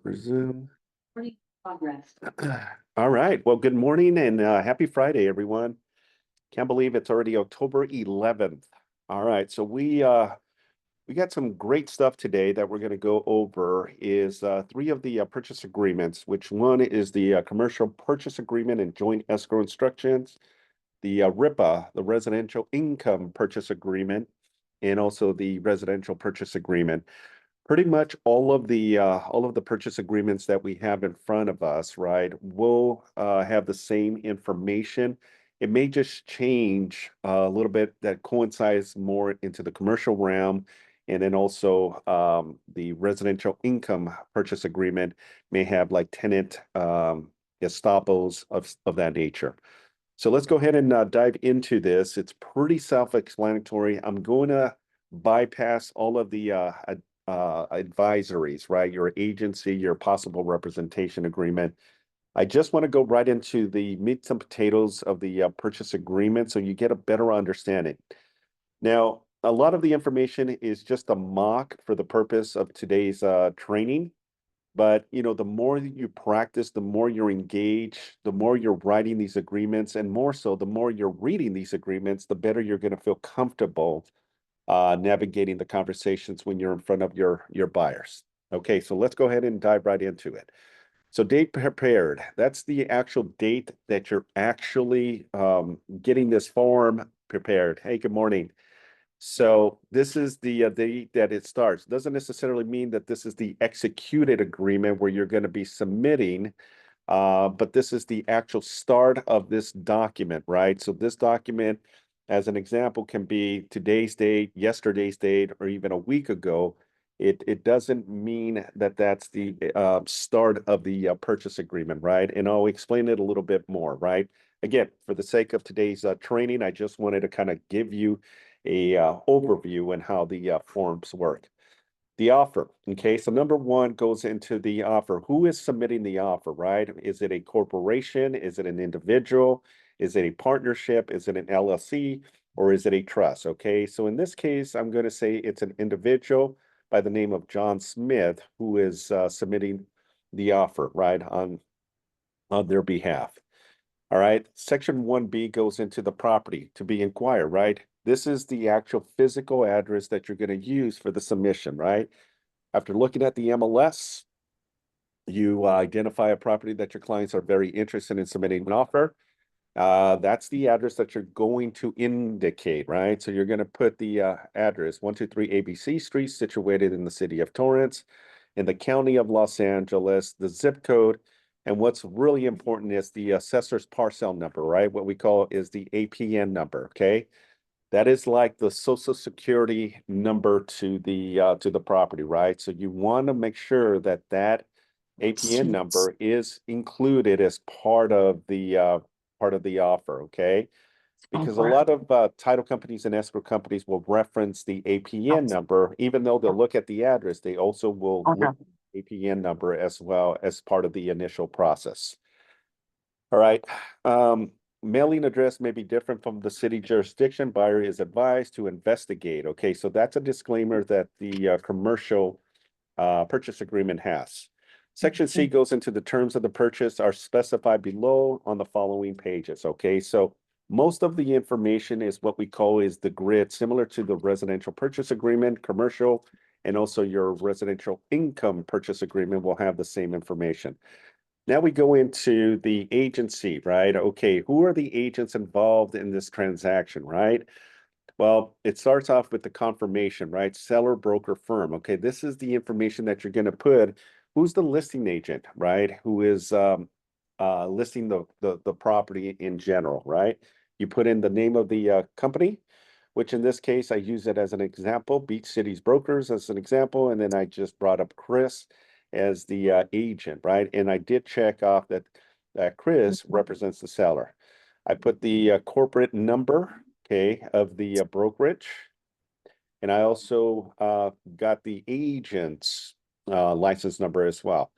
Resume. Progress. All right. Well, good morning and happy Friday, everyone. Can't believe it's already October 11th. All right. So we got some great stuff today that we're going to go over is three of the purchase agreements, which one is the commercial purchase agreement and joint escrow instructions, the RIPA, the residential income purchase agreement, and also the residential purchase agreement. Pretty much all of the purchase agreements that we have in front of us, right, will have the same information. It may just change a little bit that coincides more into the commercial realm, and then also the residential income purchase agreement may have like tenant estoppels of that nature. So let's go ahead and dive into this. It's pretty self-explanatory. I'm going to bypass all of the advisories, right? Your agency, your possible representation agreement. I just want to go right into the meat and potatoes of the purchase agreement so you get a better understanding. Now, a lot of the information is just a mock for the purpose of today's training. But, you know, the more that you practice, the more you're engaged, the more you're writing these agreements, and more so, the more you're reading these agreements, the better you're going to feel comfortable navigating the conversations when you're in front of your buyers. Okay, so let's go ahead and dive right into it. So date prepared, that's the actual date that you're actually getting this form prepared. Hey, good morning. So this is the date that it starts. Doesn't necessarily mean that this is the executed agreement where you're going to be submitting, but this is the actual start of this document, right? So this document, as an example, can be today's date, yesterday's date, or even a week ago. It doesn't mean that that's the start of the purchase agreement, right? And I'll explain it a little bit more, right? Again, for the sake of today's training, I just wanted to kind of give you a overview and how the forms work. The offer. Okay, so number one goes into the offer. Who is submitting the offer, right? Is it a corporation? Is it an individual? Is it a partnership? Is it an LLC? Or is it a trust? Okay, so in this case, I'm going to say it's an individual by the name of John Smith who is submitting the offer, right, on their behalf. All right, section 1B goes into the property to be inquired, right? This is the actual physical address that you're going to use for the submission, right? After looking at the MLS, you identify a property that your clients are very interested in submitting an offer. That's the address that you're going to indicate, right? So you're going to put the address 123 ABC Street, situated in the city of Torrance, in the county of Los Angeles, the zip code. And what's really important is the assessor's parcel number, right? What we call is the APN number, okay? That is like the social security number to the property, right? So you want to make sure that that APN number is included as part of the offer, okay? Because a lot of title companies and escrow companies will reference the APN number, even though they'll look at the address, they also will look at the APN number as well as part of the initial process. All right. Mailing address may be different from the city jurisdiction. Buyer is advised to investigate. Okay, so that's a disclaimer that the commercial purchase agreement has. Section C goes into the terms of the purchase are specified below on the following pages. Okay, so most of the information is what we call is the grid, similar to the residential purchase agreement, commercial, and also your residential income purchase agreement will have the same information. Now we go into the agency, right? Okay, who are the agents involved in this transaction, right? Well, it starts off with the confirmation, right? Seller, broker, firm. Okay, this is the information that you're going to put. Who's the listing agent, right? Who is listing the property in general, right? You put in the name of the company, which in this case, I use it as an example, Beach Cities Brokers as an example, and then I just brought up Chris as the agent, right? And I did check off that Chris represents the seller. I put the corporate number, okay, of the brokerage. And I also got the agent's license number as well.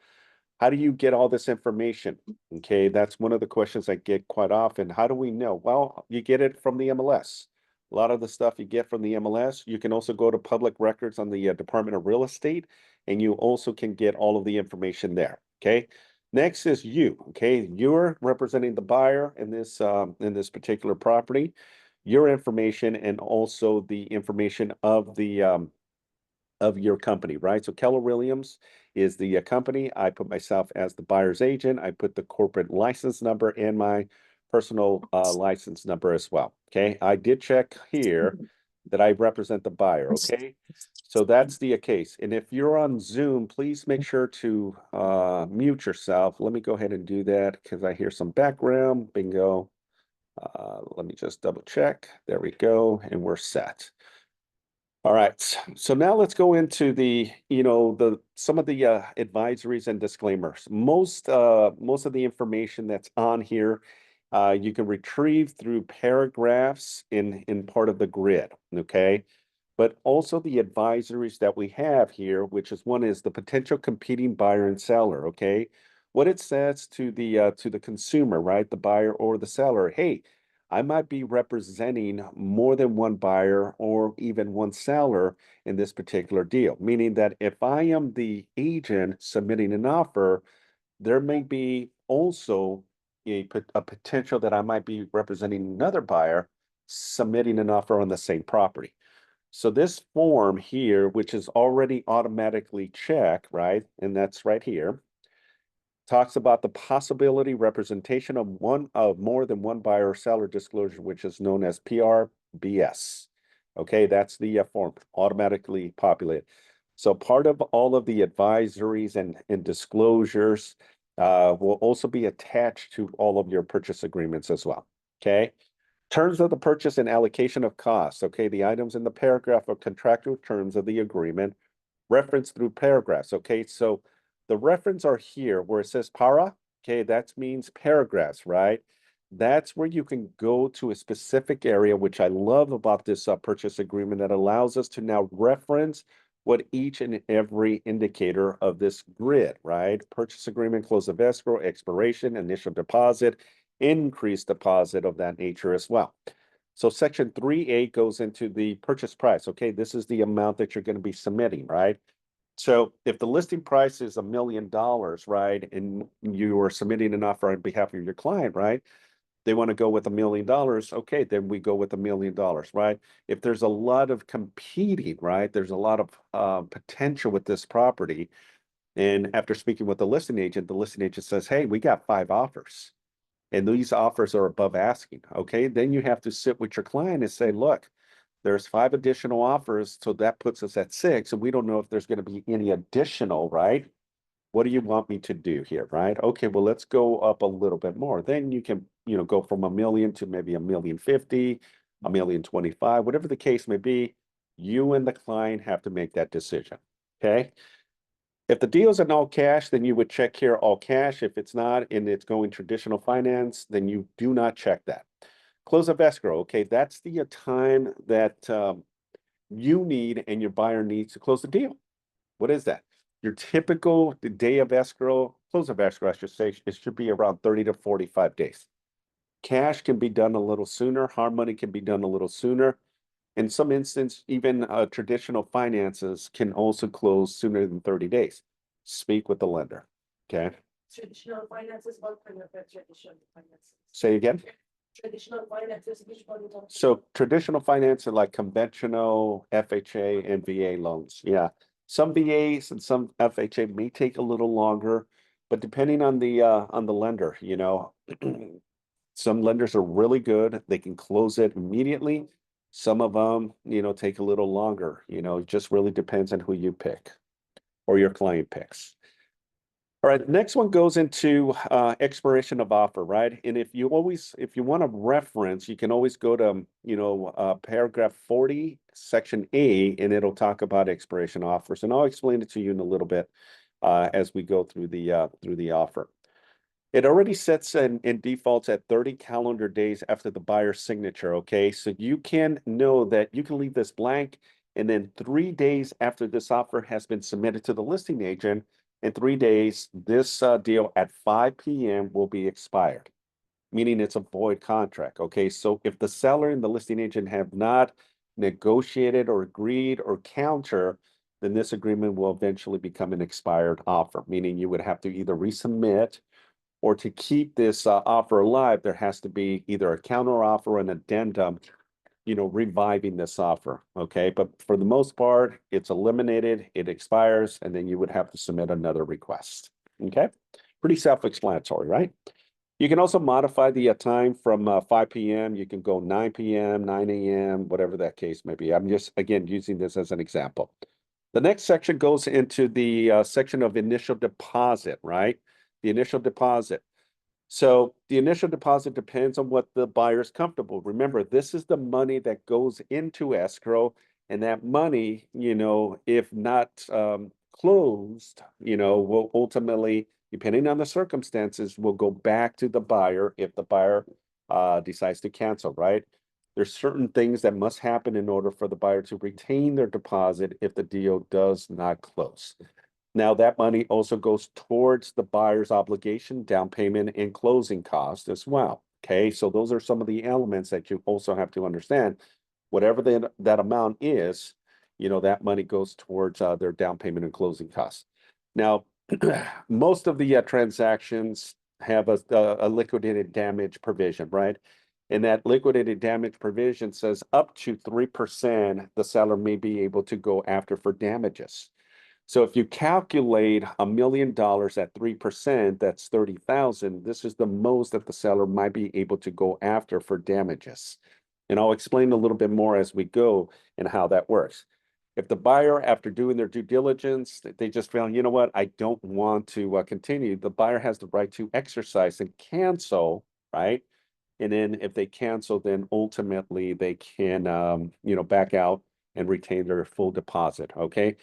How do you get all this information? Okay, that's one of the questions I get quite often. How do we know? Well, you get it from the MLS. A lot of the stuff you get from the MLS. You can also go to public records on the Department of Real Estate, and you also can get all of the information there. Okay. Next is you. Okay, you're representing the buyer in this particular property. Your information and also the information of your company, right? So Keller Williams is the company. I put myself as the buyer's agent. I put the corporate license number and my personal license number as well. Okay, I did check here that I represent the buyer. Okay, so that's the case. And if you're on Zoom, please make sure to mute yourself. Let me go ahead and do that because I hear some background. Bingo. Let me just double check. There we go, and we're set. All right, so now let's go into some of the advisories and disclaimers. Most of the information that's on here, you can retrieve through paragraphs in part of the grid, okay? But also the advisories that we have here, which is one is the potential competing buyer and seller, okay? What it says to the consumer, right? The buyer or the seller, hey, I might be representing more than one buyer or even one seller in this particular deal, meaning that if I am the agent submitting an offer, there may be also a potential that I might be representing another buyer submitting an offer on the same property. So this form here, which is already automatically checked, right? And that's right here, talks about the possibility representation of more than one buyer or seller disclosure, which is known as PRBS. Okay, that's the form automatically populated. So part of all of the advisories and disclosures will also be attached to all of your purchase agreements as well. Okay. Terms of the purchase and allocation of costs. Okay, the items in the paragraph are contractual terms of the agreement referenced through paragraphs. Okay, so the reference are here where it says para. Okay, that means paragraphs, right? That's where you can go to a specific area, which I love about this purchase agreement that allows us to now reference what each and every indicator of this grid, right? Purchase agreement, close of escrow, expiration, initial deposit, increased deposit of that nature as well. So section 3A goes into the purchase price. Okay, this is the amount that you're going to be submitting, right? So if the listing price is $1 million, right, and you are submitting an offer on behalf of your client, right? They want to go with $1 million. Okay, then we go with $1 million, right? If there's a lot of competing, right, there's a lot of potential with this property. And after speaking with the listing agent says, hey, we got 5 offers and these offers are above asking. Okay, then you have to sit with your client and say, look, there's 5 additional offers, so that puts us at 6, and we don't know if there's going to be any additional, right? What do you want me to do here, right? Okay, well, let's go up a little bit more. Then you can, go from $1 million to maybe $1,050,000, $1,025,000, whatever the case may be. You and the client have to make that decision. Okay. If the deal's in all cash, then you would check here all cash. If it's not and it's going traditional finance, then you do not check that. Close of escrow. Okay, that's the time that you need and your buyer needs to close the deal. What is that? Your typical day of escrow, close of escrow, I should say, it should be around 30 to 45 days. Cash can be done a little sooner. Hard money can be done a little sooner. In some instances, even traditional finances can also close sooner than 30 days. Speak with the lender. Okay. Traditional finances, what kind of traditional finances? Say again. Traditional finances, which one? So traditional finance are like conventional FHA and VA loans. Yeah. Some VAs and some FHA may take a little longer, but depending on the lender, some lenders are really good. They can close it immediately. Some of them, take a little longer. It just really depends on who you pick or your client picks. All right, the next one goes into expiration of offer, right? And if you want to reference, you can always go to, paragraph 40, section A, and it'll talk about expiration offers. And I'll explain it to you in a little bit as we go through the offer. It already sets in defaults at 30 calendar days after the buyer's signature, okay? So you can know that you can leave this blank, and then 3 days after this offer has been submitted to the listing agent, in 3 days, this deal at 5 p.m. will be expired. meaning it's a void contract. Okay, so if the seller and the listing agent have not negotiated or agreed or counter, then this agreement will eventually become an expired offer, meaning you would have to either resubmit or to keep this offer alive, there has to be either a counter offer or an addendum, reviving this offer. Okay, but for the most part, it's eliminated, it expires, and then you would have to submit another request. Okay, pretty self-explanatory, right? You can also modify the time from 5 p.m. You can go 9 p.m., 9 a.m., whatever that case may be. I'm just, again, using this as an example. The next section goes into the section of initial deposit, right? The initial deposit. So the initial deposit depends on what the buyer's comfortable. Remember, this is the money that goes into escrow, and that money, if not closed, will ultimately, depending on the circumstances, will go back to the buyer if the buyer decides to cancel, right? There's certain things that must happen in order for the buyer to retain their deposit if the deal does not close. Now, that money also goes towards the buyer's obligation, down payment, and closing cost as well. Okay, so those are some of the elements that you also have to understand. Whatever that amount is, that money goes towards their down payment and closing costs. Now, most of the transactions have a liquidated damage provision, right? And that liquidated damage provision says up to 3% the seller may be able to go after for damages. So if you calculate $1 million at 3%, that's 30,000. This is the most that the seller might be able to go after for damages. And I'll explain a little bit more as we go and how that works. If the buyer, after doing their due diligence, they just found, you know what, I don't want to continue, the buyer has the right to exercise and cancel, right? And then if they cancel, then ultimately they can, back out and retain their full deposit, okay?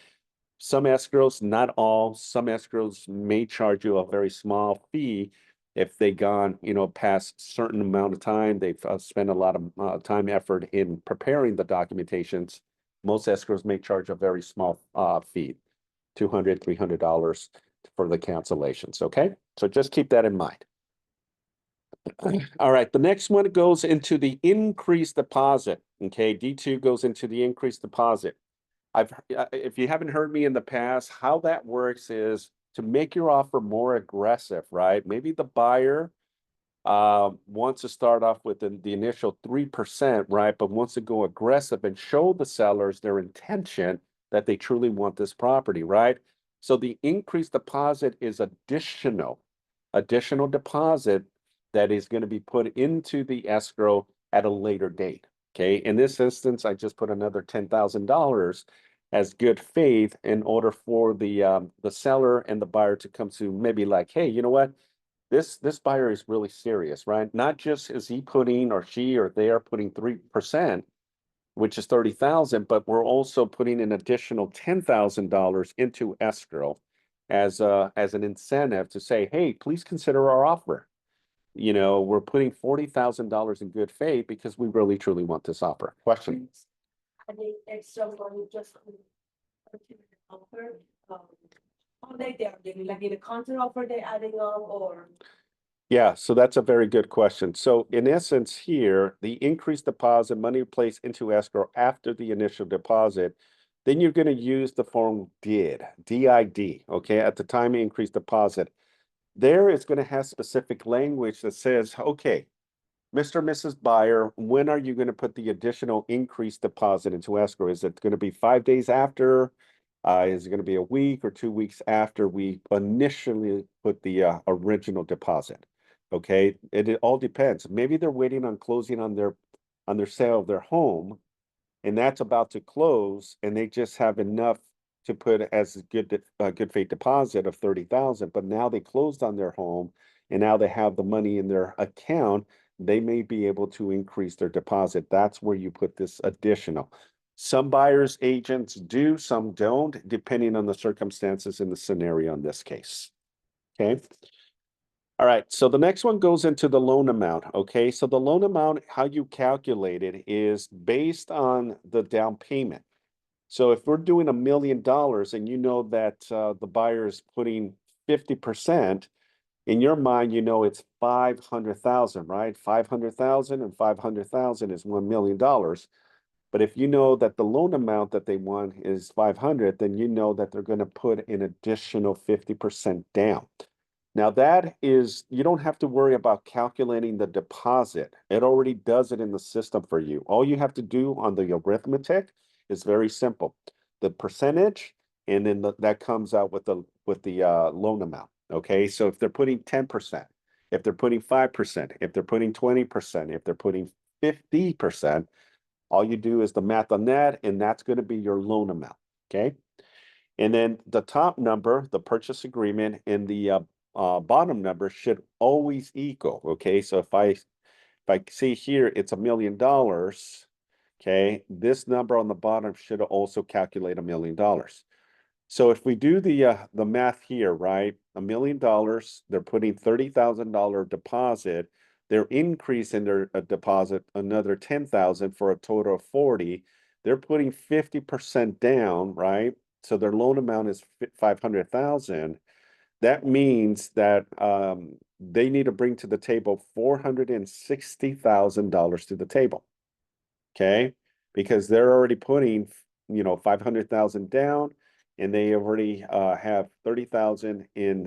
Some escrows, not all, some escrows may charge you a very small fee if they gone, past certain amount of time. They've spent a lot of time, effort in preparing the documentations. Most escrows may charge a very small fee, $200, $300 for the cancellations, okay? So just keep that in mind. All right, the next one goes into the increased deposit, okay? D2 goes into the increased deposit. If you haven't heard me in the past, how that works is to make your offer more aggressive, right? Maybe the buyer wants to start off with the initial 3%, right? But wants to go aggressive and show the sellers their intention that they truly want this property, right? So the increased deposit is additional deposit that is going to be put into the escrow at a later date. Okay, in this instance, I just put another $10,000 as good faith in order for the seller and the buyer to come to maybe like, hey, you know what? This buyer is really serious, right? Not just is he putting or she or they are putting 3%, which is 30,000, but we're also putting an additional $10,000 into escrow as an incentive to say, hey, please consider our offer. We're putting $40,000 in good faith because we really truly want this offer. Question? I think extra money just offer. How they are giving, like in a counter offer they adding up or? Yeah, so that's a very good question. So in essence here, the increased deposit, money placed into escrow after the initial deposit, then you're going to use the form DID, okay, at the time of increased deposit. There is going to have specific language that says, okay, Mr. and Mrs. Buyer, when are you going to put the additional increased deposit into escrow? Is it going to be 5 days after? Is it going to be a week or 2 weeks after we initially put the original deposit? Okay, it all depends. Maybe they're waiting on closing on their sale of their home, and that's about to close, and they just have enough to put as good faith deposit of 30,000. But now they closed on their home, and now they have the money in their account. They may be able to increase their deposit. That's where you put this additional. Some buyers agents do, some don't, depending on the circumstances in the scenario in this case. Okay. All right, so the next one goes into the loan amount. Okay, so the loan amount, how you calculate it is based on the down payment. So if we're doing $1 million and you know that the buyer is putting 50%, In your mind, you know it's 500,000, right? 500,000 and 500,000 is $1 million. But if you know that the loan amount that they want is 500, then you know that they're going to put an additional 50% down. Now that is, you don't have to worry about calculating the deposit. It already does it in the system for you. All you have to do on the arithmetic is very simple. The percentage, and then that comes out with the loan amount. Okay, so if they're putting 10%, if they're putting 5%, if they're putting 20%, if they're putting 50%, all you do is the math on that, and that's going to be your loan amount. Okay. And then the top number, the purchase agreement, and the bottom number should always equal. Okay. So if I see here, it's $1 million. Okay. This number on the bottom should also calculate $1 million. So if we do the math here, right? $1 million, they're putting $30,000 deposit. They're increasing their deposit another 10,000 for a total of 40. They're putting 50% down, right? So their loan amount is 500,000. That means that they need to bring to the table $460,000 to the table. Okay, because they're already putting 500,000 down, and they already have 30,000 in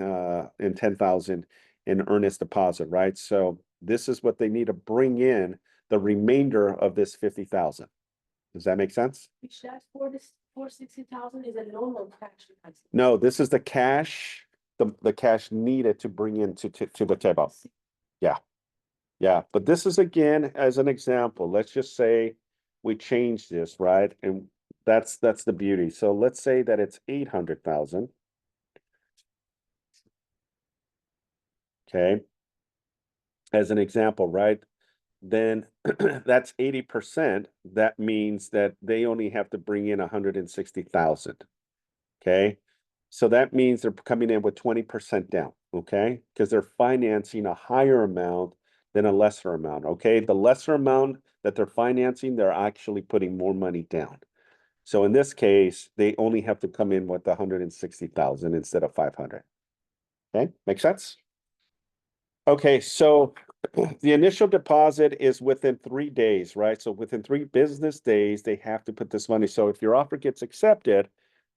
10,000 in earnest deposit, right? So this is what they need to bring in the remainder of this 50,000. Does that make sense? Which that 460,000 is a normal cash deposit. No, this is the cash, the cash needed to bring into to the table. Yeah. Yeah, but this is again as an example. Let's just say we change this, right? And that's the beauty. So let's say that it's 800,000. Okay. As an example, right? Then that's 80%. That means that they only have to bring in 160,000. Okay. So that means they're coming in with 20% down. Okay. Because they're financing a higher amount than a lesser amount. Okay. The lesser amount that they're financing, they're actually putting more money down. So in this case, they only have to come in with 160,000 instead of 500. Okay. Make sense? Okay. So the initial deposit is within 3 days, right? So within 3 business days, they have to put this money. So if your offer gets accepted,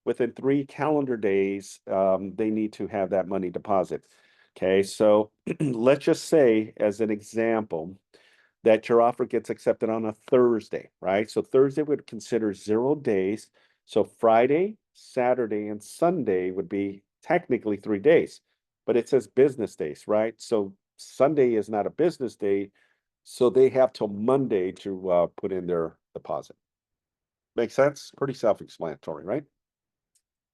within 3 calendar days, they need to have that money deposit. Okay, so let's just say, as an example, that your offer gets accepted on a Thursday, right? So Thursday would consider 0 days. So Friday, Saturday, and Sunday would be technically 3 days, but it says business days, right? So Sunday is not a business day, so they have till Monday to put in their deposit. Make sense? Pretty self-explanatory, right?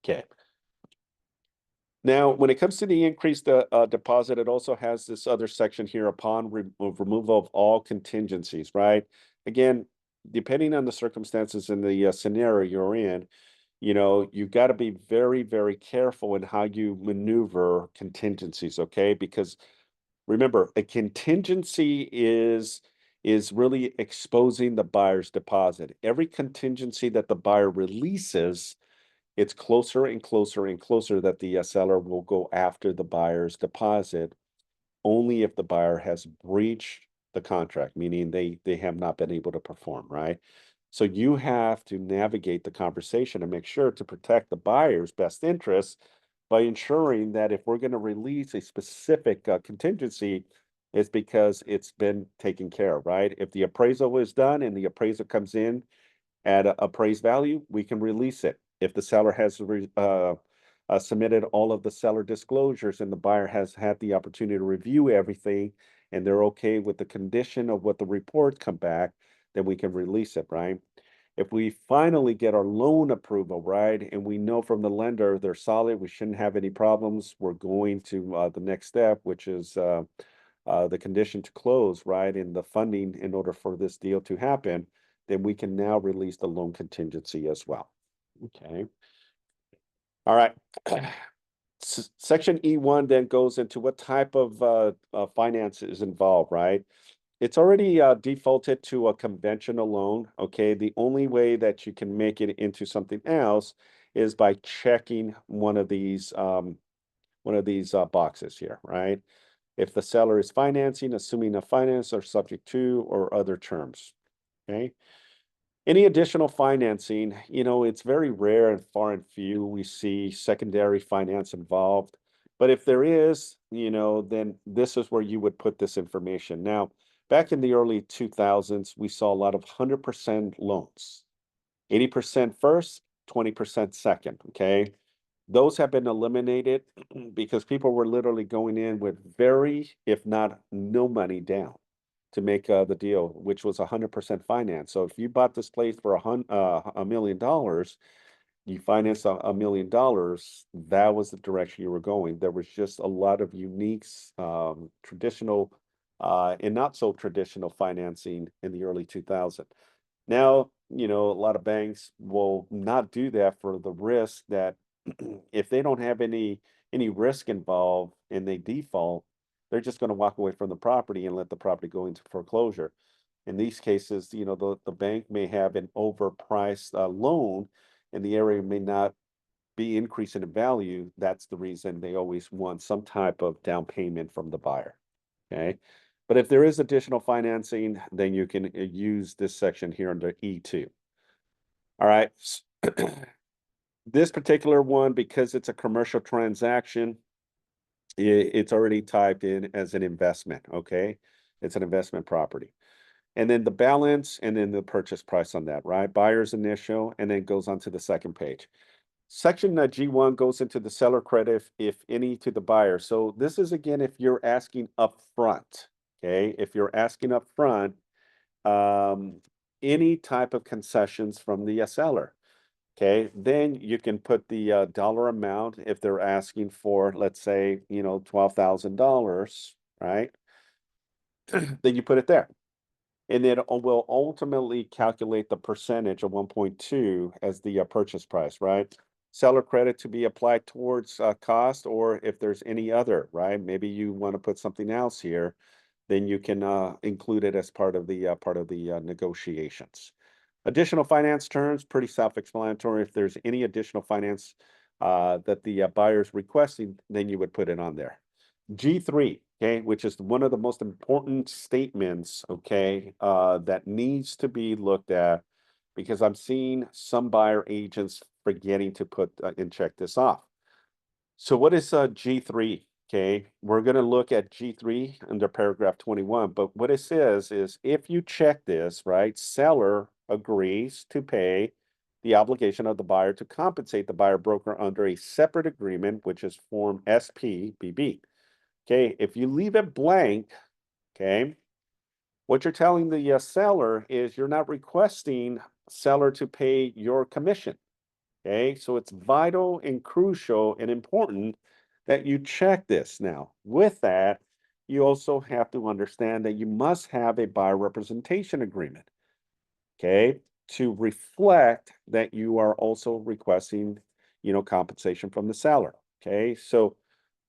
Okay. Now, when it comes to the increased deposit, it also has this other section here upon removal of all contingencies, right? Again, depending on the circumstances and the scenario you're in, you've got to be very, very careful in how you maneuver contingencies, okay? Because remember, a contingency is really exposing the buyer's deposit. Every contingency that the buyer releases, it's closer and closer and closer that the seller will go after the buyer's deposit only if the buyer has breached the contract, meaning they have not been able to perform, right? So you have to navigate the conversation and make sure to protect the buyer's best interests by ensuring that if we're going to release a specific contingency, it's because it's been taken care of, right? If the appraisal is done and the appraisal comes in at a appraised value, we can release it. If the seller has submitted all of the seller disclosures and the buyer has had the opportunity to review everything and they're okay with the condition of what the report come back, then we can release it, right? If we finally get our loan approval, right, and we know from the lender they're solid, we shouldn't have any problems, we're going to the next step, which is the condition to close, right, and the funding in order for this deal to happen, then we can now release the loan contingency as well. Okay. All right. Section E1 then goes into what type of finance is involved, right? It's already defaulted to a conventional loan. Okay. The only way that you can make it into something else is by checking one of these one of these boxes here, right? If the seller is financing, assuming a finance or subject to or other terms, okay? Any additional financing, it's very rare and far and few we see secondary finance involved. But if there is, then this is where you would put this information. Now, back in the early 2000s, we saw a lot of 100% loans, 80% first, 20% second, okay? Those have been eliminated because people were literally going in with very, if not no money down to make the deal, which was 100% finance. So if you bought this place for $1 million, you financed $1 million, that was the direction you were going. There was just a lot of unique, traditional, and not so traditional financing in the early 2000s. Now, a lot of banks will not do that for the risk that if they don't have any risk involved and they default, they're just going to walk away from the property and let the property go into foreclosure. In these cases, the bank may have an overpriced loan and the area may not be increasing in value. That's the reason they always want some type of down payment from the buyer. Okay. But if there is additional financing, then you can use this section here under E2. All right. This particular one, because it's a commercial transaction, it's already typed in as an investment, okay? It's an investment property. And then the balance and then the purchase price on that, right? Buyer's initial, and then goes on to the second page. Section G1 goes into the seller credit, if any, to the buyer. So this is, again, if you're asking up front, okay? If you're asking up front, any type of concessions from the seller. Okay, then you can put the dollar amount if they're asking for, let's say, $12,000, right? Then you put it there. And then it will ultimately calculate the percentage of 1.2 as the purchase price, right? Seller credit to be applied towards cost, or if there's any other, right? Maybe you want to put something else here, then you can include it as part of the negotiations. Additional finance terms, pretty self-explanatory. If there's any additional finance that the buyer's requesting, then you would put it on there. G3, okay, which is one of the most important statements, okay, that needs to be looked at, because I'm seeing some buyer agents forgetting to put and check this off. So what is G3? Okay, we're going to look at G3 under paragraph 21, but what it says is if you check this, right, seller agrees to pay the obligation of the buyer to compensate the buyer broker under a separate agreement, which is form SPBB. Okay, if you leave it blank, okay, what you're telling the seller is you're not requesting seller to pay your commission. Okay, so it's vital and crucial and important that you check this. Now, with that, you also have to understand that you must have a buyer representation agreement, okay, to reflect that you are also requesting, compensation from the seller. Okay, so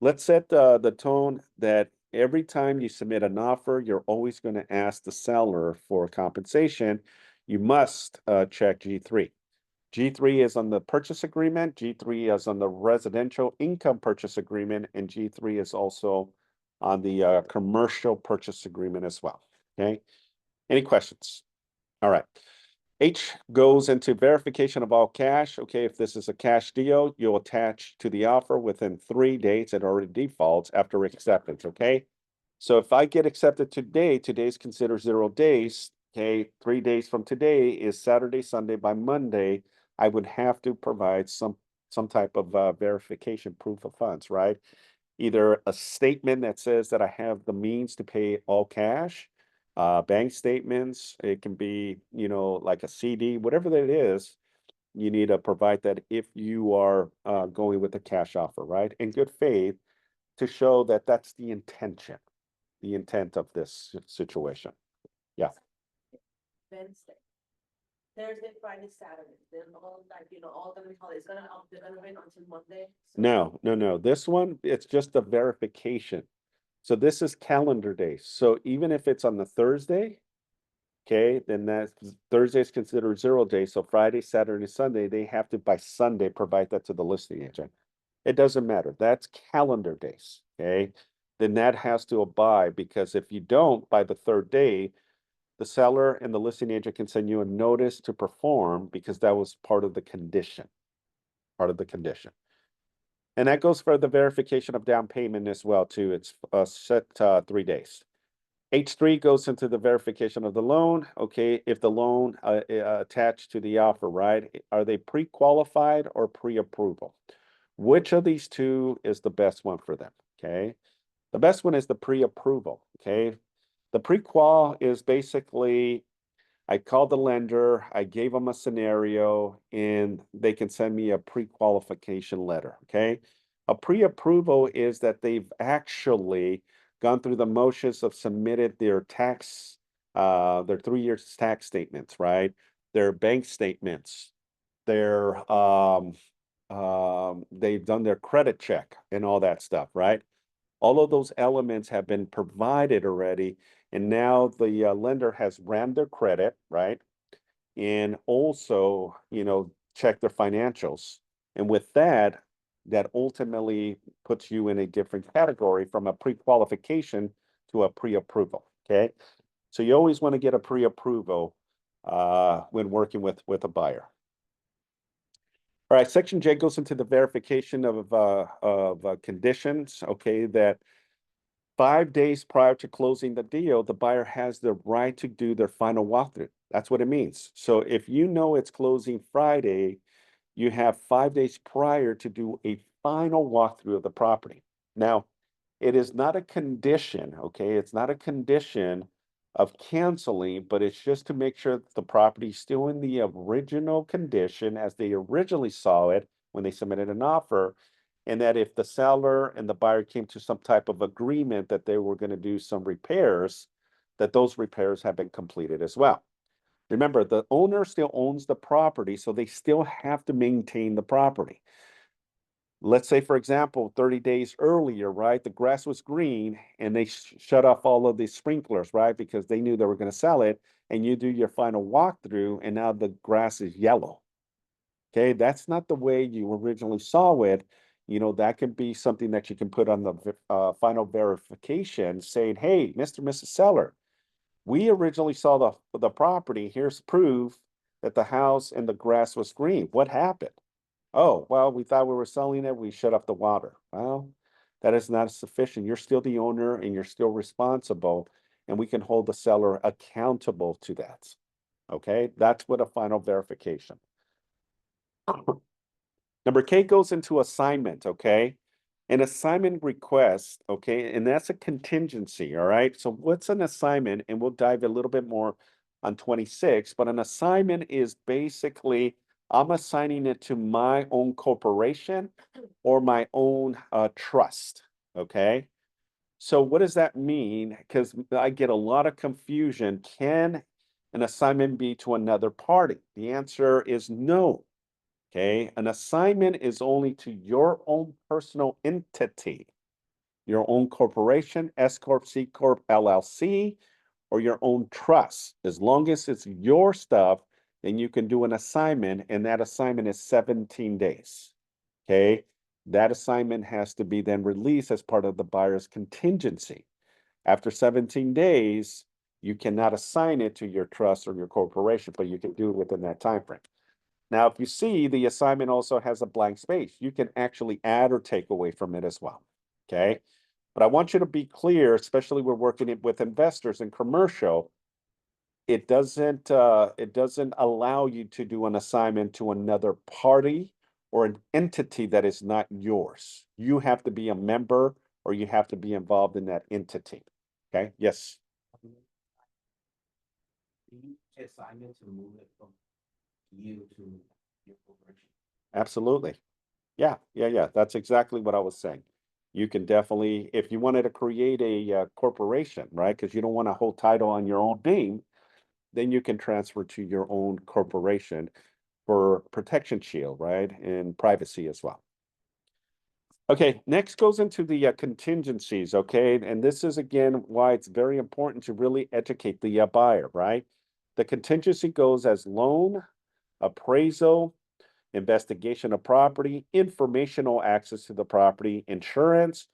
let's set the tone that every time you submit an offer, you're always going to ask the seller for compensation. You must check G3. G3 is on the purchase agreement, G3 is on the residential income purchase agreement, and G3 is also on the commercial purchase agreement as well. Okay, any questions? All right. H goes into verification of all cash. Okay, if this is a cash deal, you'll attach to the offer within 3 days. It already defaults after acceptance. Okay, so if I get accepted today, today's considered 0 days. Okay, 3 days from today is Saturday, Sunday. By Monday, I would have to provide some type of verification proof of funds, right? Either a statement that says that I have the means to pay all cash, bank statements, it can be, like a CD, whatever that is, you need to provide that if you are going with a cash offer, right? In good faith to show that that's the intent of this situation. Yeah. Wednesday, Thursday, Friday, Saturday, then all like, all gonna be holidays, they're gonna wait until Monday. So No. This one, it's just a verification. So this is calendar days. So even if it's on the Thursday, okay, then that Thursday is considered 0 days. So Friday, Saturday, Sunday, they have to by Sunday provide that to the listing agent. It doesn't matter. That's calendar days, okay? Then that has to abide, because if you don't by the third day, the seller and the listing agent can send you a notice to perform, because that was part of the condition, part of the condition. And that goes for the verification of down payment as well too. It's set 3 days. H3 goes into the verification of the loan. Okay, if the loan attached to the offer, right? Are they pre-qualified or pre-approval? Which of these two is the best one for them? Okay, the best one is the pre-approval. Okay, the pre-qual is basically, I called the lender, I gave them a scenario, and they can send me a pre-qualification letter, okay? A pre-approval is that they've actually gone through the motions of submitted their tax, their 3 year tax statements, right? Their bank statements, their, they've done their credit check and all that stuff, right? All of those elements have been provided already, and now the lender has ran their credit, right? And also, check their financials. And with that, that ultimately puts you in a different category from a pre-qualification to a pre-approval, okay? So you always want to get a pre-approval when working with a buyer. All right, Section J goes into the verification of conditions, okay, that 5 days prior to closing the deal, the buyer has the right to do their final walkthrough. That's what it means. So if you know it's closing Friday, you have 5 days prior to do a final walkthrough of the property. Now, it is not a condition, okay? It's not a condition of canceling, but it's just to make sure that the property is still in the original condition as they originally saw it when they submitted an offer, and that if the seller and the buyer came to some type of agreement that they were going to do some repairs, that those repairs have been completed as well. Remember, the owner still owns the property, so they still have to maintain the property. Let's say, for example, 30 days earlier, right, the grass was green and they shut off all of the sprinklers, right, because they knew they were going to sell it, and you do your final walkthrough and now the grass is yellow. Okay, that's not the way you originally saw it. That could be something that you can put on the final verification saying, hey, Mr. and Mrs. Seller, we originally saw the property. Here's proof that the house and the grass was green. What happened? Oh, well, we thought we were selling it. We shut off the water. Well, that is not sufficient. You're still the owner and you're still responsible, and we can hold the seller accountable to that. Okay, that's what a final verification. Number K goes into assignment, okay? An assignment request, okay, and that's a contingency, all right? So what's an assignment? And we'll dive a little bit more on 26, but an assignment is basically I'm assigning it to my own corporation or my own trust, okay? So what does that mean? Because I get a lot of confusion. Can an assignment be to another party? The answer is no. Okay, an assignment is only to your own personal entity, your own corporation, S Corp, C Corp, LLC, or your own trust. As long as it's your stuff, then you can do an assignment, and that assignment is 17 days. Okay, that assignment has to be then released as part of the buyer's contingency. After 17 days, you cannot assign it to your trust or your corporation, but you can do it within that time frame. Now, if you see, the assignment also has a blank space. You can actually add or take away from it as well, okay? But I want you to be clear, especially we're working with investors in commercial, it doesn't allow you to do an assignment to another party or an entity that is not yours. You have to be a member or you have to be involved in that entity, okay? Yes, Assignment to move it from you to your corporation. absolutely. Yeah. That's exactly what I was saying. You can definitely, if you wanted to create a corporation, right? Because you don't want a whole title on your own name, then you can transfer to your own corporation for protection shield, right? And privacy as well. Okay, next goes into the contingencies, okay? And this is, again, why it's very important to really educate the buyer, right? The contingency goes as loan, appraisal, investigation of property, informational access to the property, insurance,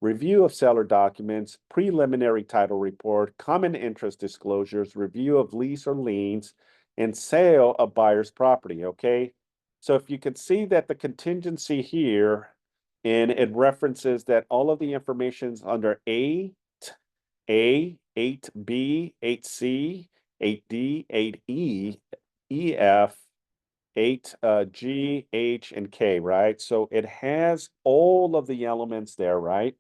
review of seller documents, preliminary title report, common interest disclosures, review of lease or liens, and sale of buyer's property, okay? So if you can see that the contingency here, and it references that all of the information's under A, 8B, 8C, 8D, 8E, EF, 8G, H, and K, right? So it has all of the elements there, right?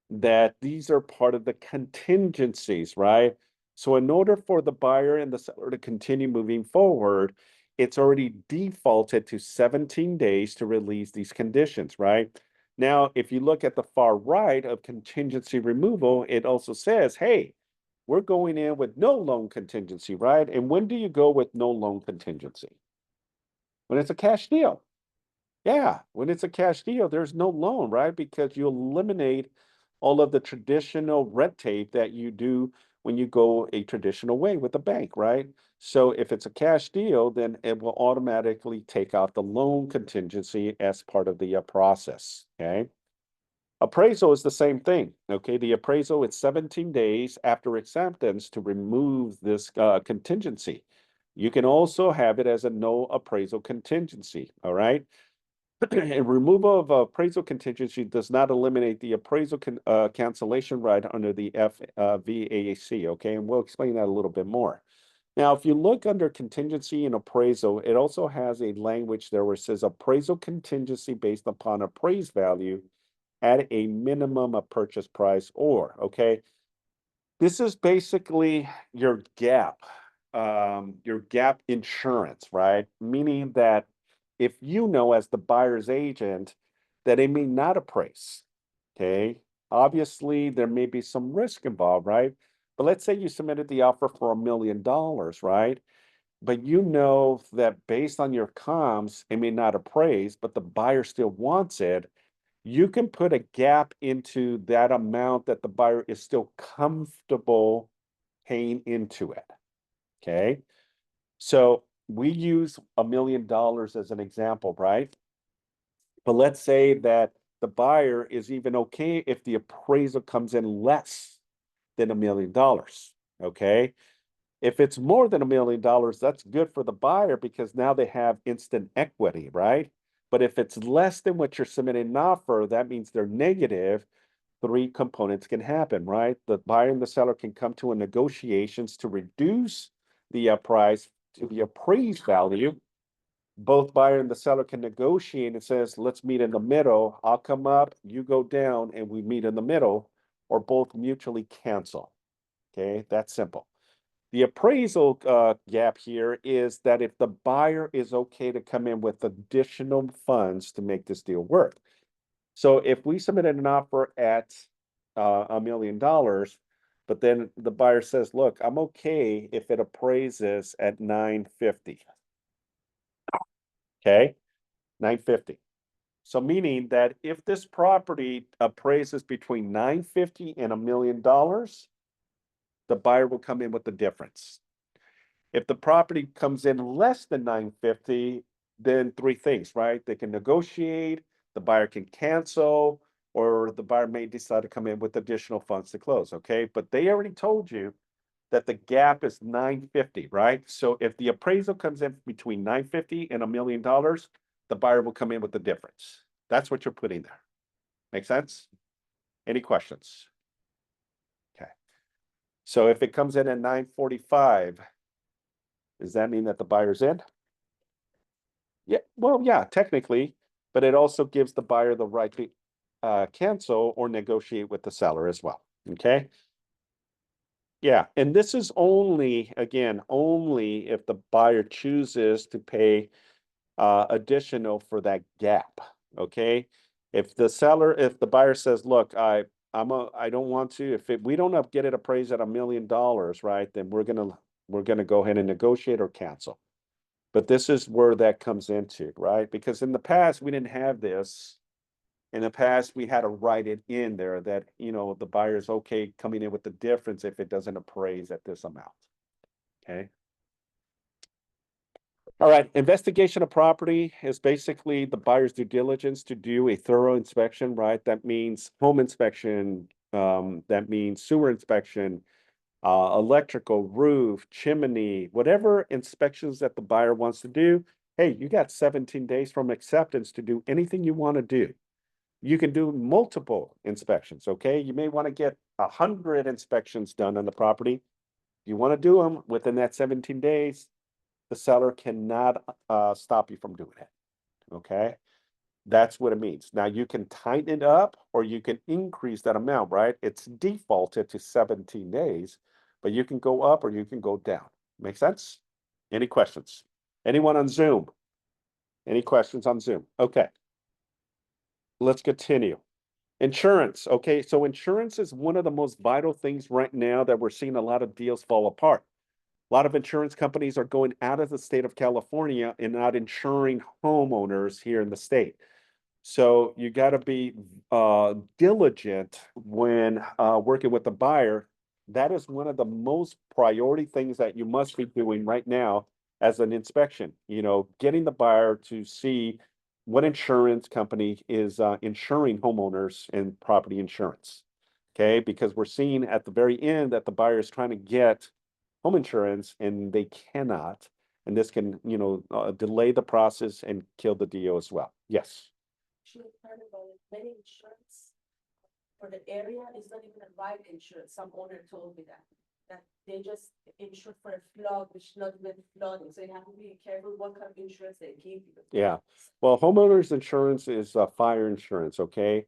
That these are part of the contingencies, right? So in order for the buyer and the seller to continue moving forward, it's already defaulted to 17 days to release these conditions, right? Now, if you look at the far right of contingency removal, it also says, hey, we're going in with no loan contingency, right? And when do you go with no loan contingency? When it's a cash deal. Yeah, when it's a cash deal, there's no loan, right? Because you eliminate all of the traditional red tape that you do when you go a traditional way with a bank, right? So if it's a cash deal, then it will automatically take out the loan contingency as part of the process, okay? Appraisal is the same thing, okay? The appraisal is 17 days after acceptance to remove this contingency. You can also have it as a no appraisal contingency, all right? And removal of appraisal contingency does not eliminate the appraisal cancellation right under the FVAAC, okay? And we'll explain that a little bit more. Now, if you look under contingency and appraisal, it also has a language there where it says appraisal contingency based upon appraised value at a minimum of purchase price or, okay? This is basically your gap insurance, right? Meaning that if you know as the buyer's agent that it may not appraise, okay? Obviously, there may be some risk involved, right? But let's say you submitted the offer for $1 million, right? But you know that based on your comms, it may not appraise, but the buyer still wants it. You can put a gap into that amount that the buyer is still comfortable paying into it. Okay. So we use $1 million as an example, right? But let's say that the buyer is even okay if the appraisal comes in less than $1 million. Okay. If it's more than $1 million, that's good for the buyer because now they have instant equity, right? But if it's less than what you're submitting an offer, that means they're negative. Three components can happen, right? The buyer and the seller can come to a negotiations to reduce the price to the appraised value. Both buyer and the seller can negotiate and says, let's meet in the middle. I'll come up, you go down, and we meet in the middle, or both mutually cancel. Okay, that's simple. The appraisal gap here is that if the buyer is okay to come in with additional funds to make this deal work. So if we submitted an offer at $1 million, but then the buyer says, look, I'm okay if it appraises at 950. Okay, 950. So meaning that if this property appraises between 950 and $1 million, the buyer will come in with the difference. If the property comes in less than 950, then three things, right? They can negotiate, the buyer can cancel, or the buyer may decide to come in with additional funds to close, okay? But they already told you that the gap is 950, right? So if the appraisal comes in between 950 and $1 million, the buyer will come in with the difference. That's what you're putting there. Make sense? Any questions? Okay. So if it comes in at 945, does that mean that the buyer's in? Yeah, well, yeah, technically, but it also gives the buyer the right to cancel or negotiate with the seller as well. Okay. Yeah, and this is only, again, only if the buyer chooses to pay additional for that gap. Okay. If the buyer says, look, I don't want to, we don't get it appraised at $1 million, right? Then we're gonna go ahead and negotiate or cancel. But this is where that comes into, right? Because in the past, we didn't have this. In the past, we had to write it in there that, the buyer's okay coming in with the difference if it doesn't appraise at this amount. Okay. All right, investigation of property is basically the buyer's due diligence to do a thorough inspection, right? That means home inspection, that means sewer inspection, electrical, roof, chimney, whatever inspections that the buyer wants to do. Hey, you got 17 days from acceptance to do anything you want to do. You can do multiple inspections, okay? You may want to get 100 inspections done on the property. You want to do them within that 17 days, the seller cannot stop you from doing it. Okay. That's what it means. Now you can tighten it up or you can increase that amount, right? It's defaulted to 17 days, but you can go up or you can go down. Make sense? Any questions? Anyone on Zoom? Any questions on Zoom? Okay. Let's continue. Insurance. Okay. So insurance is one of the most vital things right now that we're seeing a lot of deals fall apart. A lot of insurance companies are going out of the state of California and not insuring homeowners here in the state. So you got to be diligent when working with the buyer. That is one of the most priority things that you must be doing right now as an inspection. You know, getting the buyer to see what insurance company is insuring homeowners and property insurance. Okay, because we're seeing at the very end that the buyer is trying to get home insurance and they cannot. And this can, delay the process and kill the deal as well. Yes. Actually heard about it. Many insurance for the area is not even a right insurance. Some owner told me that they just insure for a flood, which not even flooding. So you have to be careful what kind of insurance they give you. Yeah. Well, homeowners insurance is fire insurance. Okay.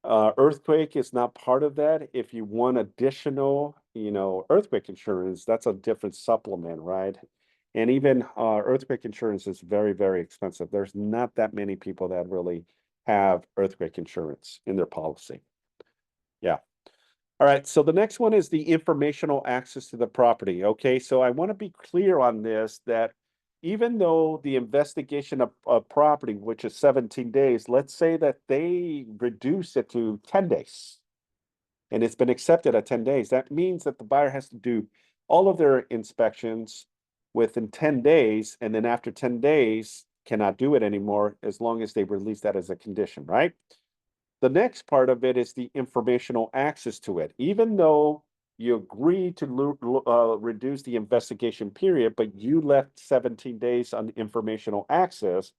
Earthquake is not part of that. If you want additional, earthquake insurance, that's a different supplement, right? And even earthquake insurance is very, very expensive. There's not that many people that really have earthquake insurance in their policy. Yeah. All right. So the next one is the informational access to the property. Okay. So I want to be clear on this that even though the investigation of property, which is 17 days, let's say that they reduce it to 10 days and it's been accepted at 10 days, that means that the buyer has to do all of their inspections within 10 days. And then after 10 days, cannot do it anymore as long as they release that as a condition, right? The next part of it is the informational access to it. Even though you agreed to reduce the investigation period, but you left 17 days on informational access,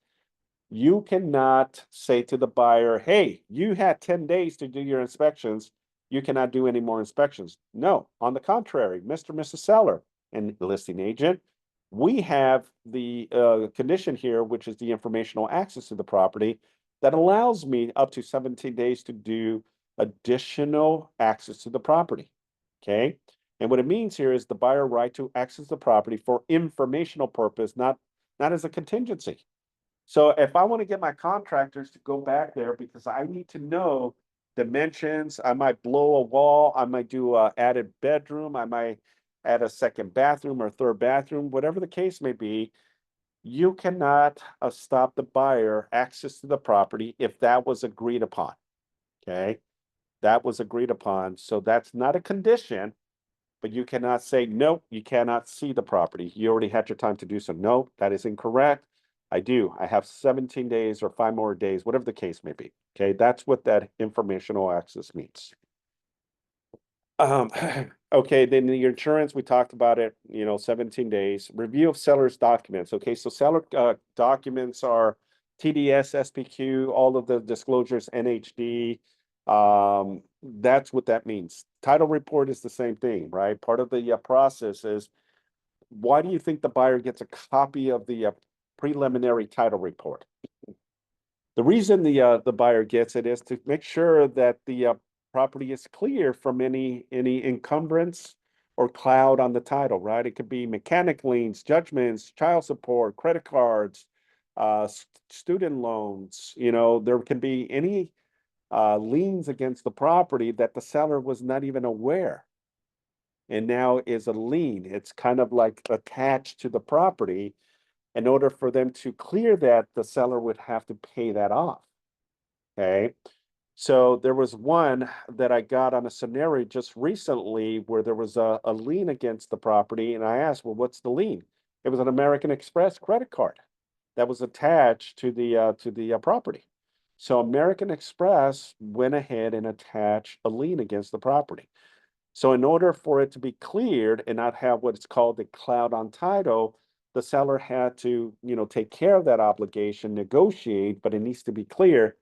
you cannot say to the buyer, hey, you had 10 days to do your inspections. You cannot do any more inspections. No, on the contrary, Mr. and Mrs. Seller and listing agent, we have the condition here, which is the informational access to the property that allows me up to 17 days to do additional access to the property. Okay. And what it means here is the buyer right to access the property for informational purpose, not as a contingency. So if I want to get my contractors to go back there because I need to know dimensions, I might blow a wall, I might do a added bedroom, I might add a second bathroom or third bathroom, whatever the case may be, you cannot stop the buyer access to the property if that was agreed upon. Okay, that was agreed upon. So that's not a condition, but you cannot say, nope, you cannot see the property. You already had your time to do so. No, that is incorrect. I do. I have 17 days or 5 more days, whatever the case may be. Okay, that's what that informational access means. Okay, then the insurance, we talked about it, 17 days. Review of seller's documents. Okay, so seller documents are TDS, SPQ, all of the disclosures, NHD. That's what that means. Title report is the same thing, right? Part of the process is, why do you think the buyer gets a copy of the preliminary title report? The reason the buyer gets it is to make sure that the property is clear from any encumbrance or cloud on the title, right? It could be mechanic liens, judgments, child support, credit cards, student loans. There can be any liens against the property that the seller was not even aware. And now is a lien. It's kind of like attached to the property. In order for them to clear that, the seller would have to pay that off. Okay. So there was one that I got on a scenario just recently where there was a lien against the property. And I asked, well, what's the lien? It was an American Express credit card that was attached to the property. So American Express went ahead and attached a lien against the property. So in order for it to be cleared and not have what's called the cloud on title, the seller had to, take care of that obligation, negotiate, but it needs to be clear.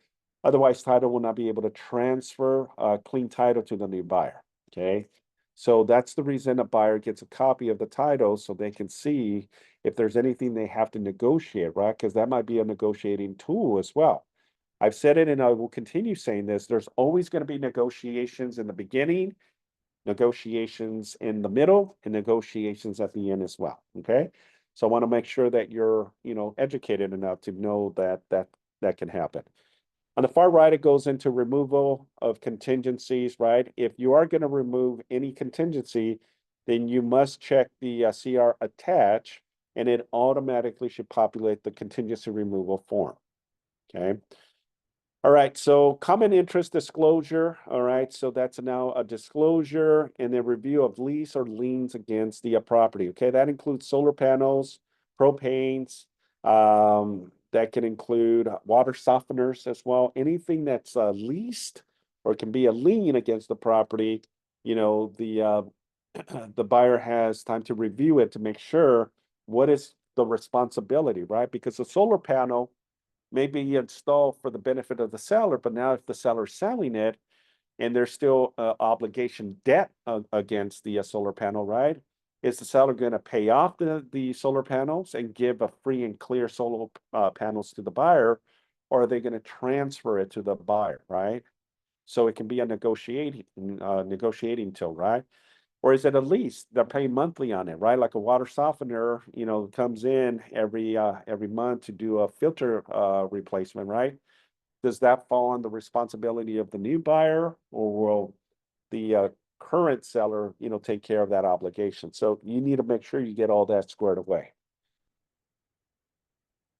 Otherwise, title will not be able to transfer clean title to the new buyer. Okay. So that's the reason a buyer gets a copy of the title so they can see if there's anything they have to negotiate, right? Because that might be a negotiating tool as well. I've said it and I will continue saying this. There's always going to be negotiations in the beginning, negotiations in the middle, and negotiations at the end as well. Okay. So I want to make sure that you're, educated enough to know that can happen. On the far right, it goes into removal of contingencies, right? If you are going to remove any contingency, then you must check the CR attach, and it automatically should populate the contingency removal form. Okay. All right, so common interest disclosure. All right, so that's now a disclosure and a review of lease or liens against the property. Okay, that includes solar panels, propanes, that can include water softeners as well. Anything that's leased or can be a lien against the property, the the buyer has time to review it to make sure what is the responsibility, right? Because the solar panel may be installed for the benefit of the seller, but now if the seller is selling it and there's still obligation debt against the solar panel, right? Is the seller going to pay off the solar panels and give a free and clear solar panels to the buyer, or are they going to transfer it to the buyer, right? So it can be a negotiating tool, right? Or is it a lease? They're paying monthly on it, right? Like a water softener, comes in every month to do a filter replacement, right? Does that fall on the responsibility of the new buyer, or will the current seller, take care of that obligation? So you need to make sure you get all that squared away.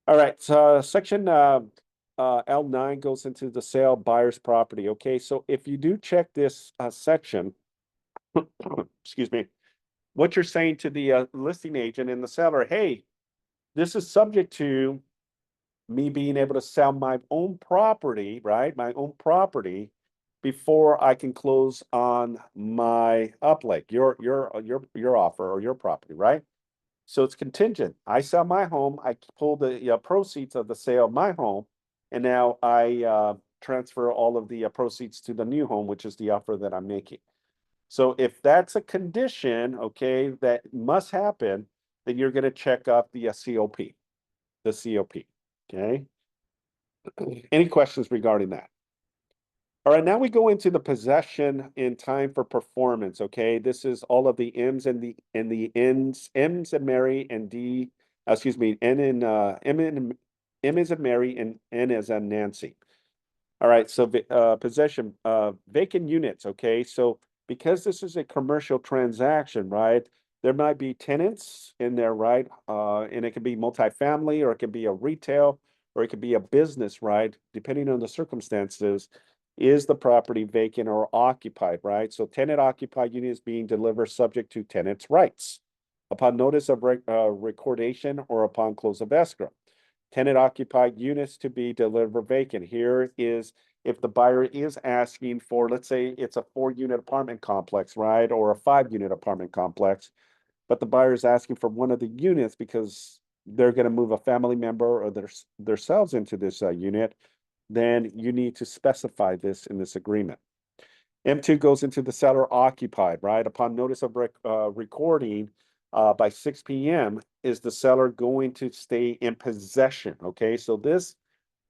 All right, so section L9 goes into the sale buyer's property. Okay, so if you do check this section, excuse me, what you're saying to the listing agent and the seller, hey, this is subject to me being able to sell my own property, right? My own property before I can close on my upleg, your offer or your property, right? So it's contingent. I sell my home, I pull the proceeds of the sale of my home, and now I transfer all of the proceeds to the new home, which is the offer that I'm making. So if that's a condition, okay, that must happen, then you're going to check off the COP, okay? Any questions regarding that? All right, now we go into the possession in time for performance, okay? This is all of the M's and the N's, M's and Mary and D, excuse me, M is in Mary and N is in Nancy. All right, so possession, vacant units, okay? So because this is a commercial transaction, right? There might be tenants in there, right? And it could be multifamily, or it could be a retail, or it could be a business, right? Depending on the circumstances, is the property vacant or occupied, right? So tenant occupied unit is being delivered subject to tenant's rights upon notice of recordation or upon close of escrow. Tenant occupied units to be delivered vacant. Here is if the buyer is asking for, let's say it's a 4-unit apartment complex, right? Or a 5-unit apartment complex, but the buyer is asking for one of the units because they're going to move a family member or themselves into this unit, then you need to specify this in this agreement. M2 goes into the seller occupied, right? Upon notice of recording, by 6 p.m., is the seller going to stay in possession? Okay, so this,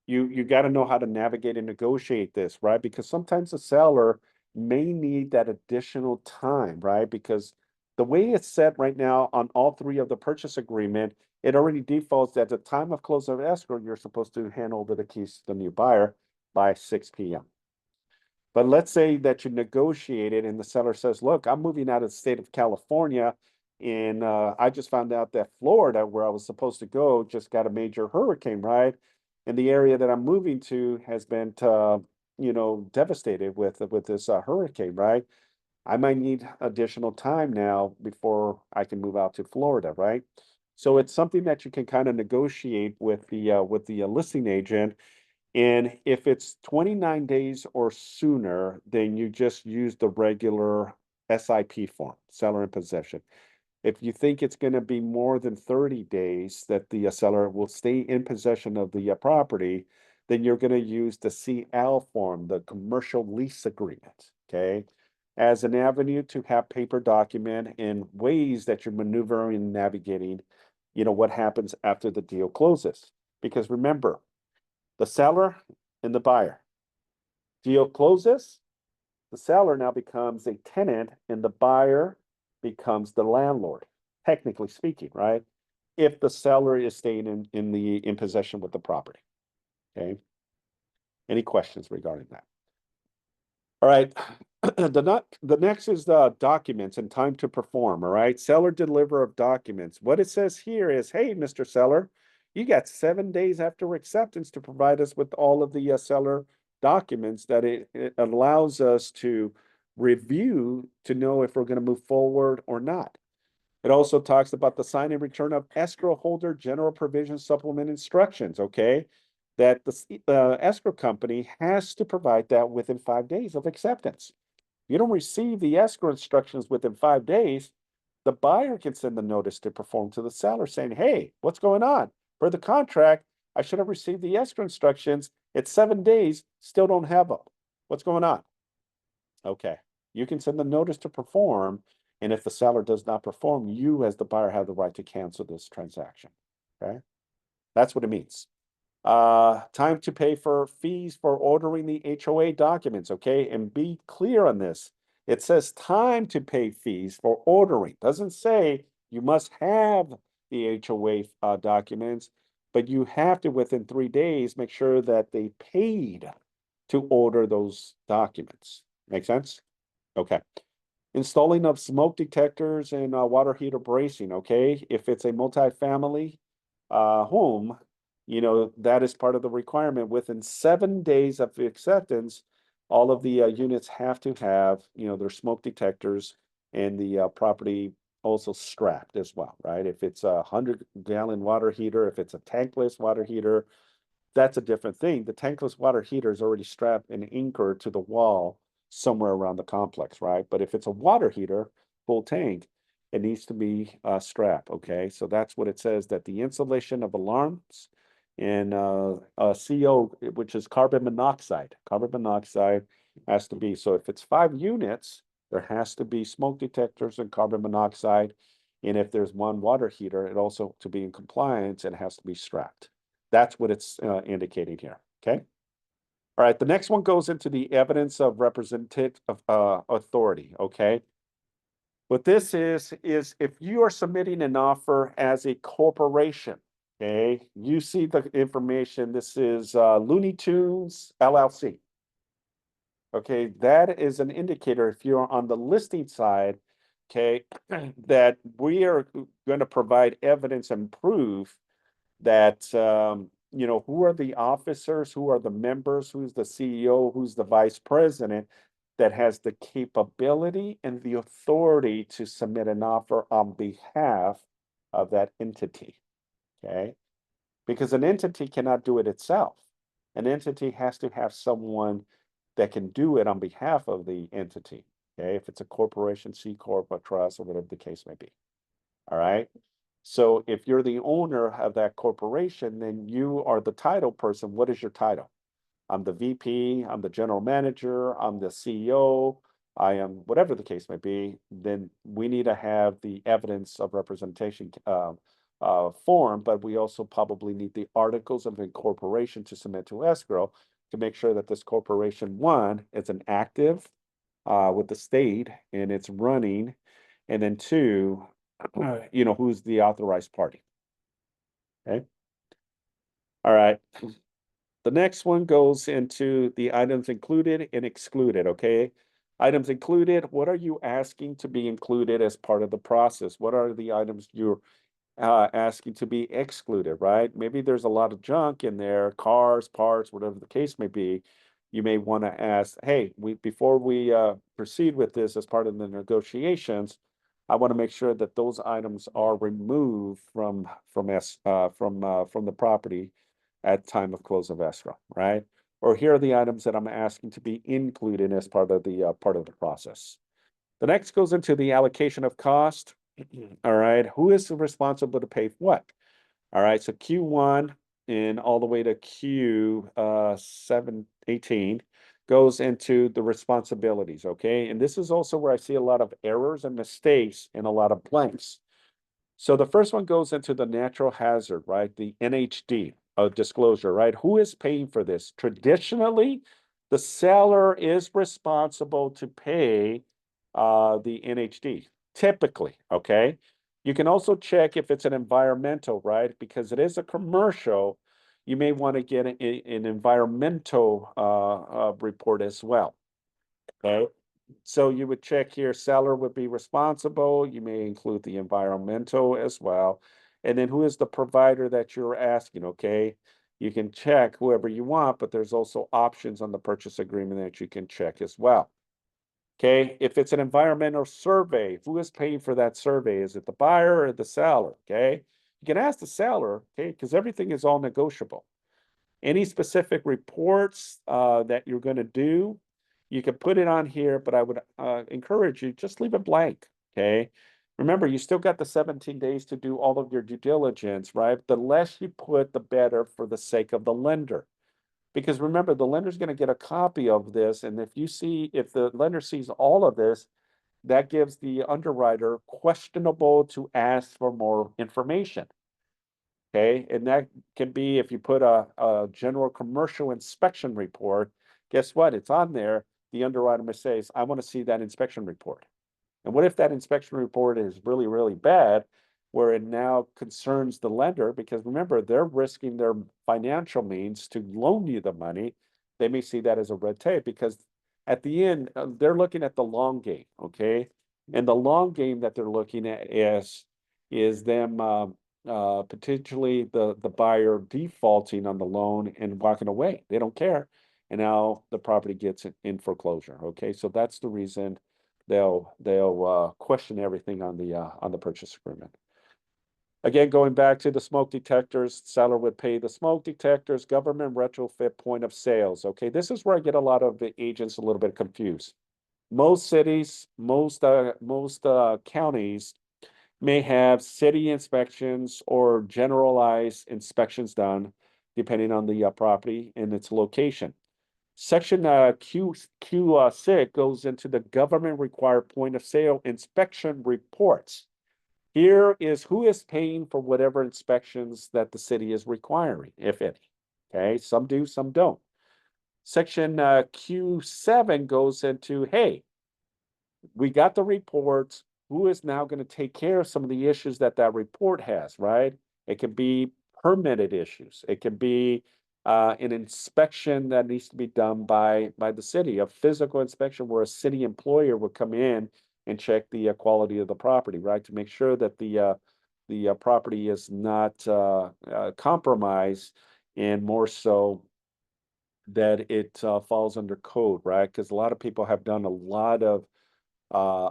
you got to know how to navigate and negotiate this, right? Because sometimes the seller may need that additional time, right? Because the way it's set right now on all 3 of the purchase agreement, it already defaults at the time of close of escrow, you're supposed to hand over the keys to the new buyer by 6 p.m. But let's say that you negotiated and the seller says, look, I'm moving out of the state of California, and I just found out that Florida, where I was supposed to go, just got a major hurricane, right? And the area that I'm moving to has been, devastated with this hurricane, right? I might need additional time now before I can move out to Florida, right? So it's something that you can kind of negotiate with the listing agent. And if it's 29 days or sooner, then you just use the regular SIP form, seller in possession. If you think it's going to be more than 30 days that the seller will stay in possession of the property, then you're going to use the CL form, the commercial lease agreement, okay, as an avenue to have paper document in ways that you're maneuvering and navigating, what happens after the deal closes. Because remember, the seller and the buyer. Deal closes, the seller now becomes a tenant and the buyer becomes the landlord, technically speaking, right? If the seller is staying in possession with the property. Okay. Any questions regarding that? All right. The next is the documents and time to perform. All right. Seller deliver of documents. What it says here is, hey, Mr. Seller, you got 7 days after acceptance to provide us with all of the seller documents that it allows us to review to know if we're going to move forward or not. It also talks about the sign and return of escrow holder general provision supplement instructions, okay? That the escrow company has to provide that within 5 days of acceptance. If you don't receive the escrow instructions within 5 days, the buyer can send the notice to perform to the seller saying, hey, what's going on? Per the contract, I should have received the escrow instructions. It's 7 days, still don't have them. What's going on? Okay, you can send the notice to perform, and if the seller does not perform, you as the buyer have the right to cancel this transaction. Okay, that's what it means. Time to pay for fees for ordering the HOA documents. Okay, and be clear on this. It says time to pay fees for ordering. Doesn't say you must have the HOA documents, but you have to within 3 days make sure that they paid to order those documents. Make sense? Okay. Installing of smoke detectors and water heater bracing, okay? If it's a multifamily home, that is part of the requirement. Within 7 days of the acceptance, all of the units have to have, their smoke detectors and the property also strapped as well, right? If it's a 100-gallon water heater, if it's a tankless water heater, that's a different thing. The tankless water heater is already strapped and anchored to the wall somewhere around the complex, right? But if it's a water heater, full tank, it needs to be strapped, okay? So that's what it says, that the installation of alarms and CO, which is carbon monoxide has to be. So if it's 5 units, there has to be smoke detectors and carbon monoxide. And if there's one water heater, it also, to be in compliance, it has to be strapped. That's what it's indicating here, okay? All right, the next one goes into the evidence of representative authority, okay? What this is if you are submitting an offer as a corporation, okay? You see the information, this is Looney Tunes LLC. Okay, that is an indicator if you're on the listing side, okay, that we are going to provide evidence and proof that who are the officers, who are the members, who's the CEO, who's the vice president that has the capability and the authority to submit an offer on behalf of that entity. Okay, because an entity cannot do it itself. An entity has to have someone that can do it on behalf of the entity. Okay, if it's a corporation, C corp, a trust, or whatever the case may be. All right. So if you're the owner of that corporation, then you are the title person. What is your title? I'm the VP, I'm the general manager, I'm the CEO, I am whatever the case may be. Then we need to have the evidence of representation form, but we also probably need the articles of incorporation to submit to escrow to make sure that this corporation, one, is an active with the state and it's running, and then two, who's the authorized party. Okay. All right. The next one goes into the items included and excluded. Okay. Items included, what are you asking to be included as part of the process? What are the items you're asking to be excluded, right? Maybe there's a lot of junk in there, cars, parts, whatever the case may be. You may want to ask, hey, before we proceed with this as part of the negotiations, I want to make sure that those items are removed from the property at time of close of escrow, right? Or here are the items that I'm asking to be included as part of the process. The next goes into the allocation of cost. All right, who is responsible to pay what? All right, so Q1 and all the way to Q 18 goes into the responsibilities, okay? And this is also where I see a lot of errors and mistakes and a lot of blanks. So the first one goes into the natural hazard, right? The NHD disclosure, right? Who is paying for this? Traditionally, the seller is responsible to pay the NHD, typically, okay? You can also check if it's an environmental, right? Because it is a commercial, you may want to get an environmental report as well, okay? So you would check here, seller would be responsible. You may include the environmental as well. And then who is the provider that you're asking, okay? You can check whoever you want, but there's also options on the purchase agreement that you can check as well. Okay, if it's an environmental survey, who is paying for that survey? Is it the buyer or the seller? Okay, you can ask the seller, okay, because everything is all negotiable. Any specific reports that you're going to do, you can put it on here, but I would encourage you, just leave it blank, okay? Remember, you still got the 17 days to do all of your due diligence, right? The less you put, the better for the sake of the lender. Because remember, the lender's going to get a copy of this, and if the lender sees all of this, that gives the underwriter questionable to ask for more information. Okay, and that can be if you put a general commercial inspection report, guess what? It's on there. The underwriter may say, I want to see that inspection report. And what if that inspection report is really, really bad, where it now concerns the lender? Because remember, they're risking their financial means to loan you the money. They may see that as a red tape because at the end, they're looking at the long game, okay? And the long game that they're looking at is them potentially the buyer defaulting on the loan and walking away. They don't care. And now the property gets in foreclosure, okay? So that's the reason they'll question everything on the purchase agreement. Again, going back to the smoke detectors, seller would pay the smoke detectors, government retrofit point of sales. Okay, this is where I get a lot of the agents a little bit confused. Most cities, most counties may have city inspections or generalized inspections done, depending on the property and its location. Section Q6 goes into the government required point of sale inspection reports. Here is who is paying for whatever inspections that the city is requiring, if any. Okay, some do, some don't. Section Q7 goes into, hey, we got the reports. Who is now going to take care of some of the issues that report has, right? It can be permitted issues. It can be an inspection that needs to be done by the city, a physical inspection where a city employer would come in and check the quality of the property, right? To make sure that the property is not compromised and more so that it falls under code, right? Because a lot of people have done a lot of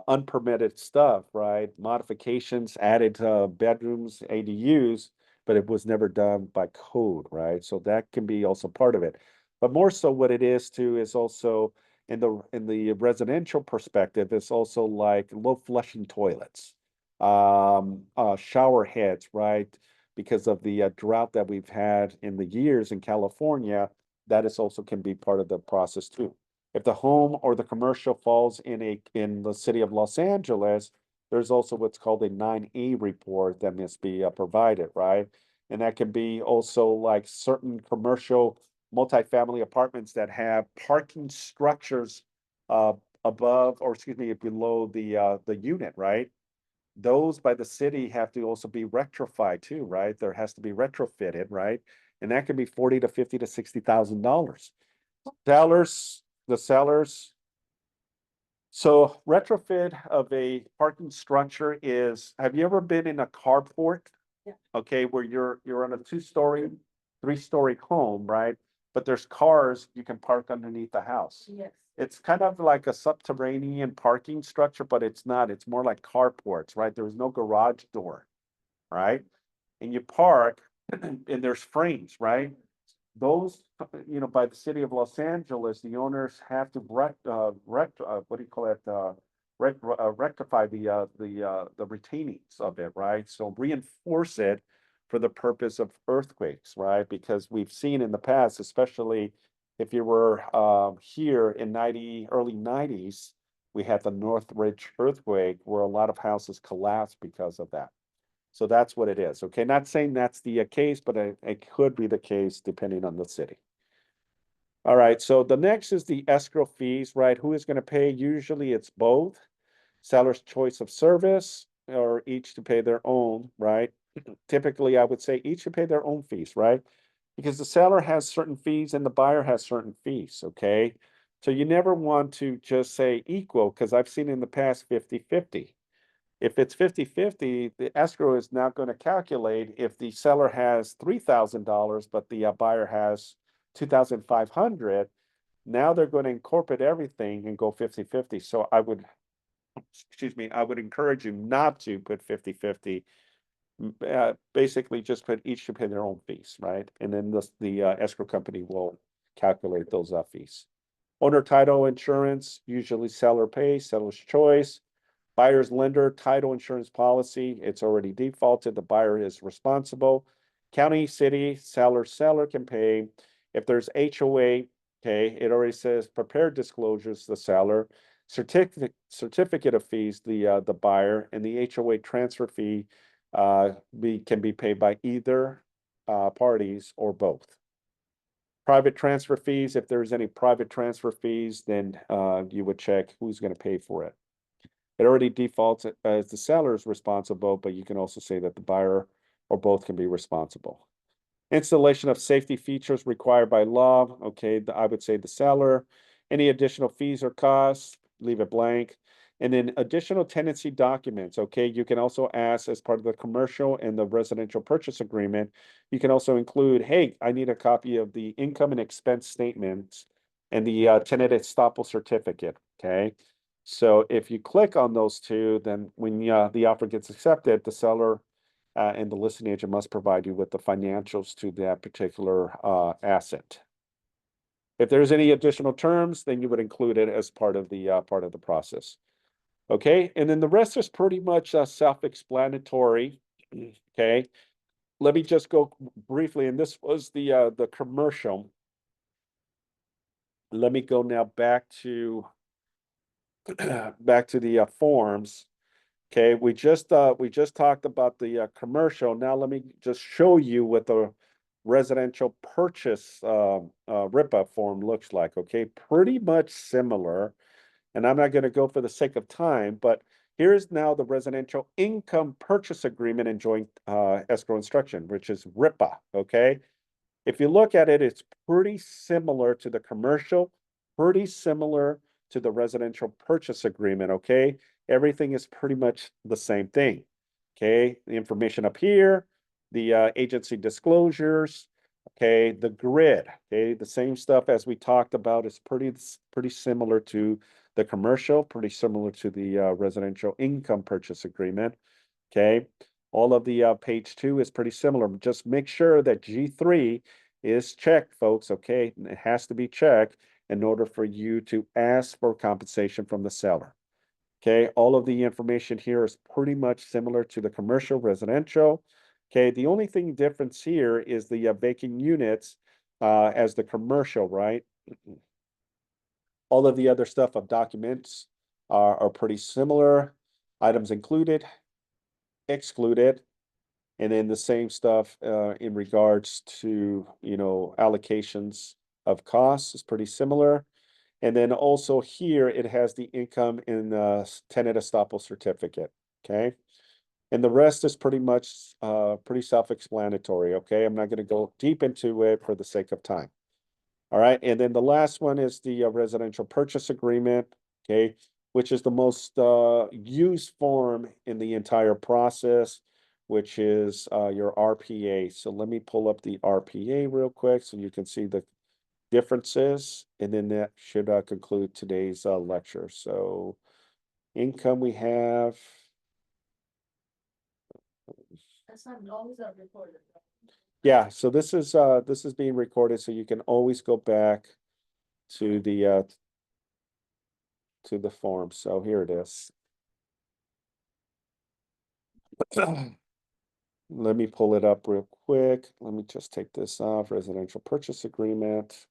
unpermitted stuff, right? Modifications added to bedrooms, ADUs, but it was never done by code, right? So that can be also part of it. But more so what it is too is also in the residential perspective, it's also like low flushing toilets, shower heads, right? Because of the drought that we've had in the years in California, that is also can be part of the process too. If the home or the commercial falls in the city of Los Angeles, there's also what's called a 9A report that must be provided, right? And that can be also like certain commercial multifamily apartments that have parking structures above, or excuse me, below the unit, right? Those by the city have to also be retrofitted too, right? There has to be retrofitted, right? And that can be 40 to 50 to $60,000. The sellers. So retrofit of a parking structure is, have you ever been in a carport? Yeah. Okay, where you're on a 2-story, 3-story home, right? but there's cars you can park underneath the house. Yes. It's kind of like a subterranean parking structure, but it's not. It's more like carports, right? There is no garage door, right? And you park and there's frames, right? Those, by the city of Los Angeles, the owners have to what do you call it? Rectify the retainings of it, right? So reinforce it for the purpose of earthquakes, right? Because we've seen in the past, especially if you were here in early 90s, we had the Northridge earthquake where a lot of houses collapsed because of that. So that's what it is. Okay, not saying that's the case, but it could be the case depending on the city. All right, so the next is the escrow fees, right? Who is going to pay? Usually it's both. Seller's choice of service or each to pay their own, right? Typically, I would say each to pay their own fees, right? Because the seller has certain fees and the buyer has certain fees, okay? So you never want to just say equal, because I've seen in the past 50-50. If it's 50-50, the escrow is not going to calculate if the seller has $3,000, but the buyer has 2,500. Now they're going to incorporate everything and go 50-50. So I would encourage you not to put 50-50. Basically just put each to pay their own fees, right? And then the escrow company will calculate those fees. Owner title insurance, usually seller pays, seller's choice. Buyer's lender title insurance policy, it's already defaulted. The buyer is responsible. County, city, seller can pay. If there's HOA, okay, it already says prepared disclosures, the seller. Certificate of fees, the buyer, and the HOA transfer fee can be paid by either parties or both. Private transfer fees, if there's any private transfer fees, then you would check who's going to pay for it. It already defaults as the seller is responsible, but you can also say that the buyer or both can be responsible. Installation of safety features required by law. Okay, I would say the seller. Any additional fees or costs, leave it blank. And then additional tenancy documents. Okay, you can also ask as part of the commercial and the residential purchase agreement. You can also include, hey, I need a copy of the income and expense statements and the tenant estoppel certificate. Okay. So if you click on those two, then when the offer gets accepted, the seller and the listing agent must provide you with the financials to that particular asset. If there's any additional terms, then you would include it as part of the process. Okay, and then the rest is pretty much self-explanatory. Okay, let me just go briefly, and this was the commercial. Let me go now back to the forms. Okay, we just talked about the commercial. Now let me just show you what the residential purchase RIPA form looks like. Okay, pretty much similar. And I'm not going to go for the sake of time, but here's now the residential income purchase agreement and joint escrow instruction, which is RIPA. Okay, if you look at it, it's pretty similar to the commercial, pretty similar to the residential purchase agreement, okay? Everything is pretty much the same thing, okay? The information up here, the agency disclosures, okay? The grid, okay? The same stuff as we talked about is pretty similar to the commercial, pretty similar to the residential income purchase agreement, okay? All of the page 2 is pretty similar. Just make sure that G3 is checked, folks, okay? It has to be checked in order for you to ask for compensation from the seller. Okay, all of the information here is pretty much similar to the commercial residential. Okay, the only thing difference here is the vacant units as the commercial, right? All of the other stuff of documents are pretty similar. Items included, excluded, and then the same stuff in regards to, allocations of costs is pretty similar. And then also here, it has the income in tenant estoppel certificate, okay? And the rest is pretty much pretty self-explanatory, okay? I'm not going to go deep into it for the sake of time. All right, and then the last one is the residential purchase agreement, okay? Which is the most used form in the entire process, which is your RPA. So let me pull up the RPA real quick so you can see the differences, and then that should conclude today's lecture. So income we have. That's not always are recorded. Yeah, so this is being recorded, so you can always go back to the form. So here it is. Let me pull it up real quick. Let me just take this off, residential purchase agreement.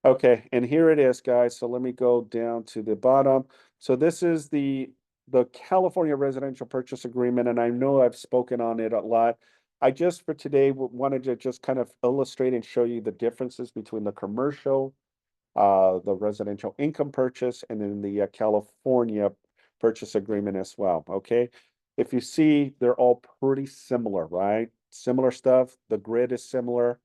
Okay, and here it is, guys. So let me go down to the bottom. So this is the California residential purchase agreement, and I know I've spoken on it a lot. I just for today wanted to just kind of illustrate and show you the differences between the commercial, the residential income purchase, and then the California purchase agreement as well. Okay, if you see, they're all pretty similar, right? Similar stuff. The grid is similar.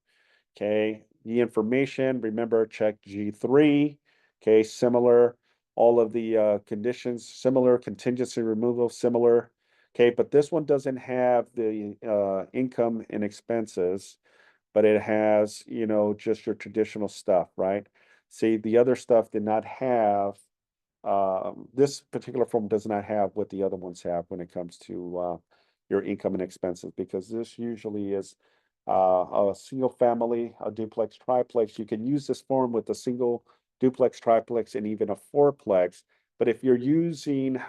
Okay, the information, remember, check G3. Okay, similar. All of the conditions, similar. Contingency removal, similar. Okay, but this one doesn't have the income and expenses, but it has, just your traditional stuff, right? See, the other stuff did not have, this particular form does not have what the other ones have when it comes to your income and expenses, because this usually is a single family, a duplex, triplex. You can use this form with a single duplex, triplex, and even a fourplex. But if you're using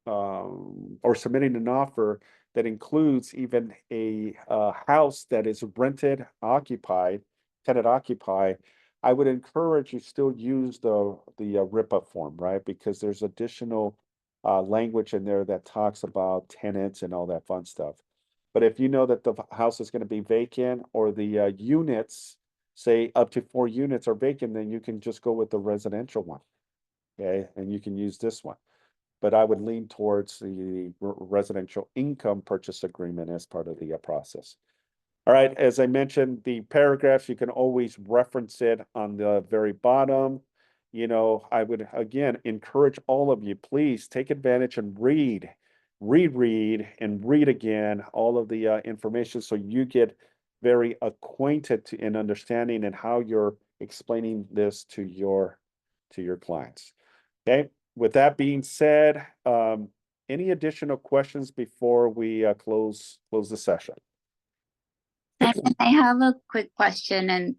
or submitting an offer that includes even a house that is rented, occupied, tenant occupied, I would encourage you still use the RIPA form, right? Because there's additional language in there that talks about tenants and all that fun stuff. But if you know that the house is going to be vacant, or the units, say up to 4 units are vacant, then you can just go with the residential one. Okay, and you can use this one. But I would lean towards the residential income purchase agreement as part of the process. All right, as I mentioned, the paragraphs, you can always reference it on the very bottom. I would again encourage all of you, please take advantage and read, and read again all of the information, so you get very acquainted in understanding and how you're explaining this to your clients. Okay, with that being said, any additional questions before we close the session? I have a quick question, and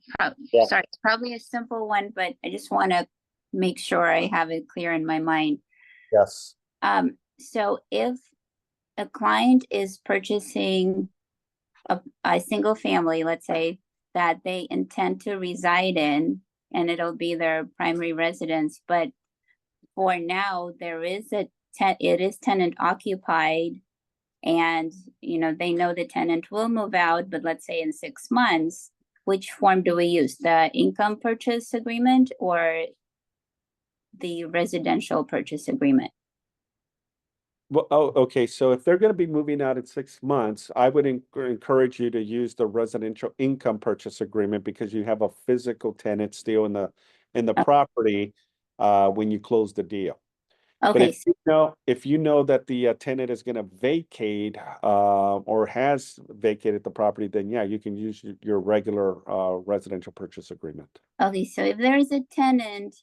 Yeah. sorry, it's probably a simple one, but I just want to make sure I have it clear in my mind. Yes. So if a client is purchasing a single family, let's say, that they intend to reside in, and it'll be their primary residence, but for now there is it is tenant occupied, and they know the tenant will move out, but let's say in 6 months, which form do we use, the income purchase agreement or the residential purchase agreement? Well, oh, okay. So if they're going to be moving out in 6 months, I would encourage you to use the residential income purchase agreement, because you have a physical tenant still in the property when you close the deal. But Okay, if you know that the tenant is going to vacate or has vacated the property, then yeah, you can use your regular residential purchase agreement. okay, so if there is a tenant,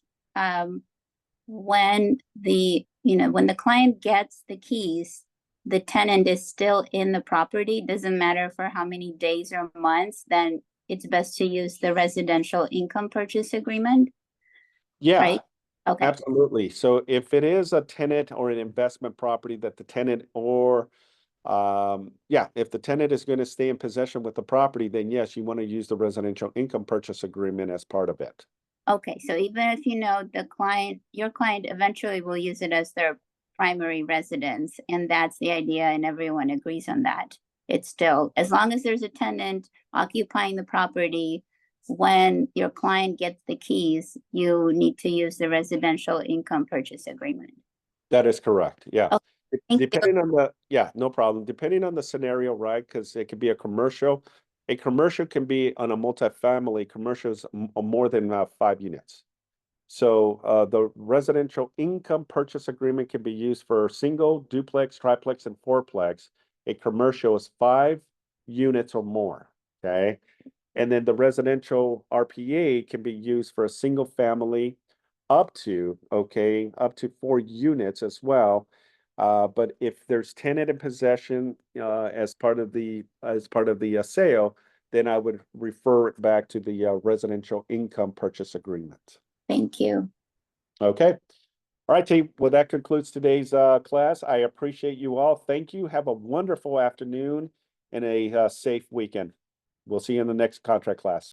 when the client gets the keys, the tenant is still in the property, doesn't matter for how many days or months, then it's best to use the residential income purchase agreement, Yeah. right? Okay, Absolutely. So if it is a tenant or an investment property that the tenant or if the tenant is going to stay in possession with the property, then yes, you want to use the residential income purchase agreement as part of it. okay, so even if your client eventually will use it as their primary residence, and that's the idea, and everyone agrees on that, it's still, as long as there's a tenant occupying the property, when your client gets the keys, you need to use the residential income purchase agreement. That is correct. Yeah. Oh, thank you. Depending on no problem. Depending on the scenario, right? Because it could be a commercial. A commercial can be on a multifamily. Commercial is more than 5 units. So the residential income purchase agreement can be used for single, duplex, triplex, and fourplex. A commercial is 5 units or more. Okay. And then the residential RPA can be used for a single family up to 4 units as well. But if there's tenant in possession, as part of the sale, then I would refer it back to the residential income purchase agreement. Thank you. Okay. All right, team. Well, that concludes today's class. I appreciate you all. Thank you. Have a wonderful afternoon and a safe weekend. We'll see you in the next contract class.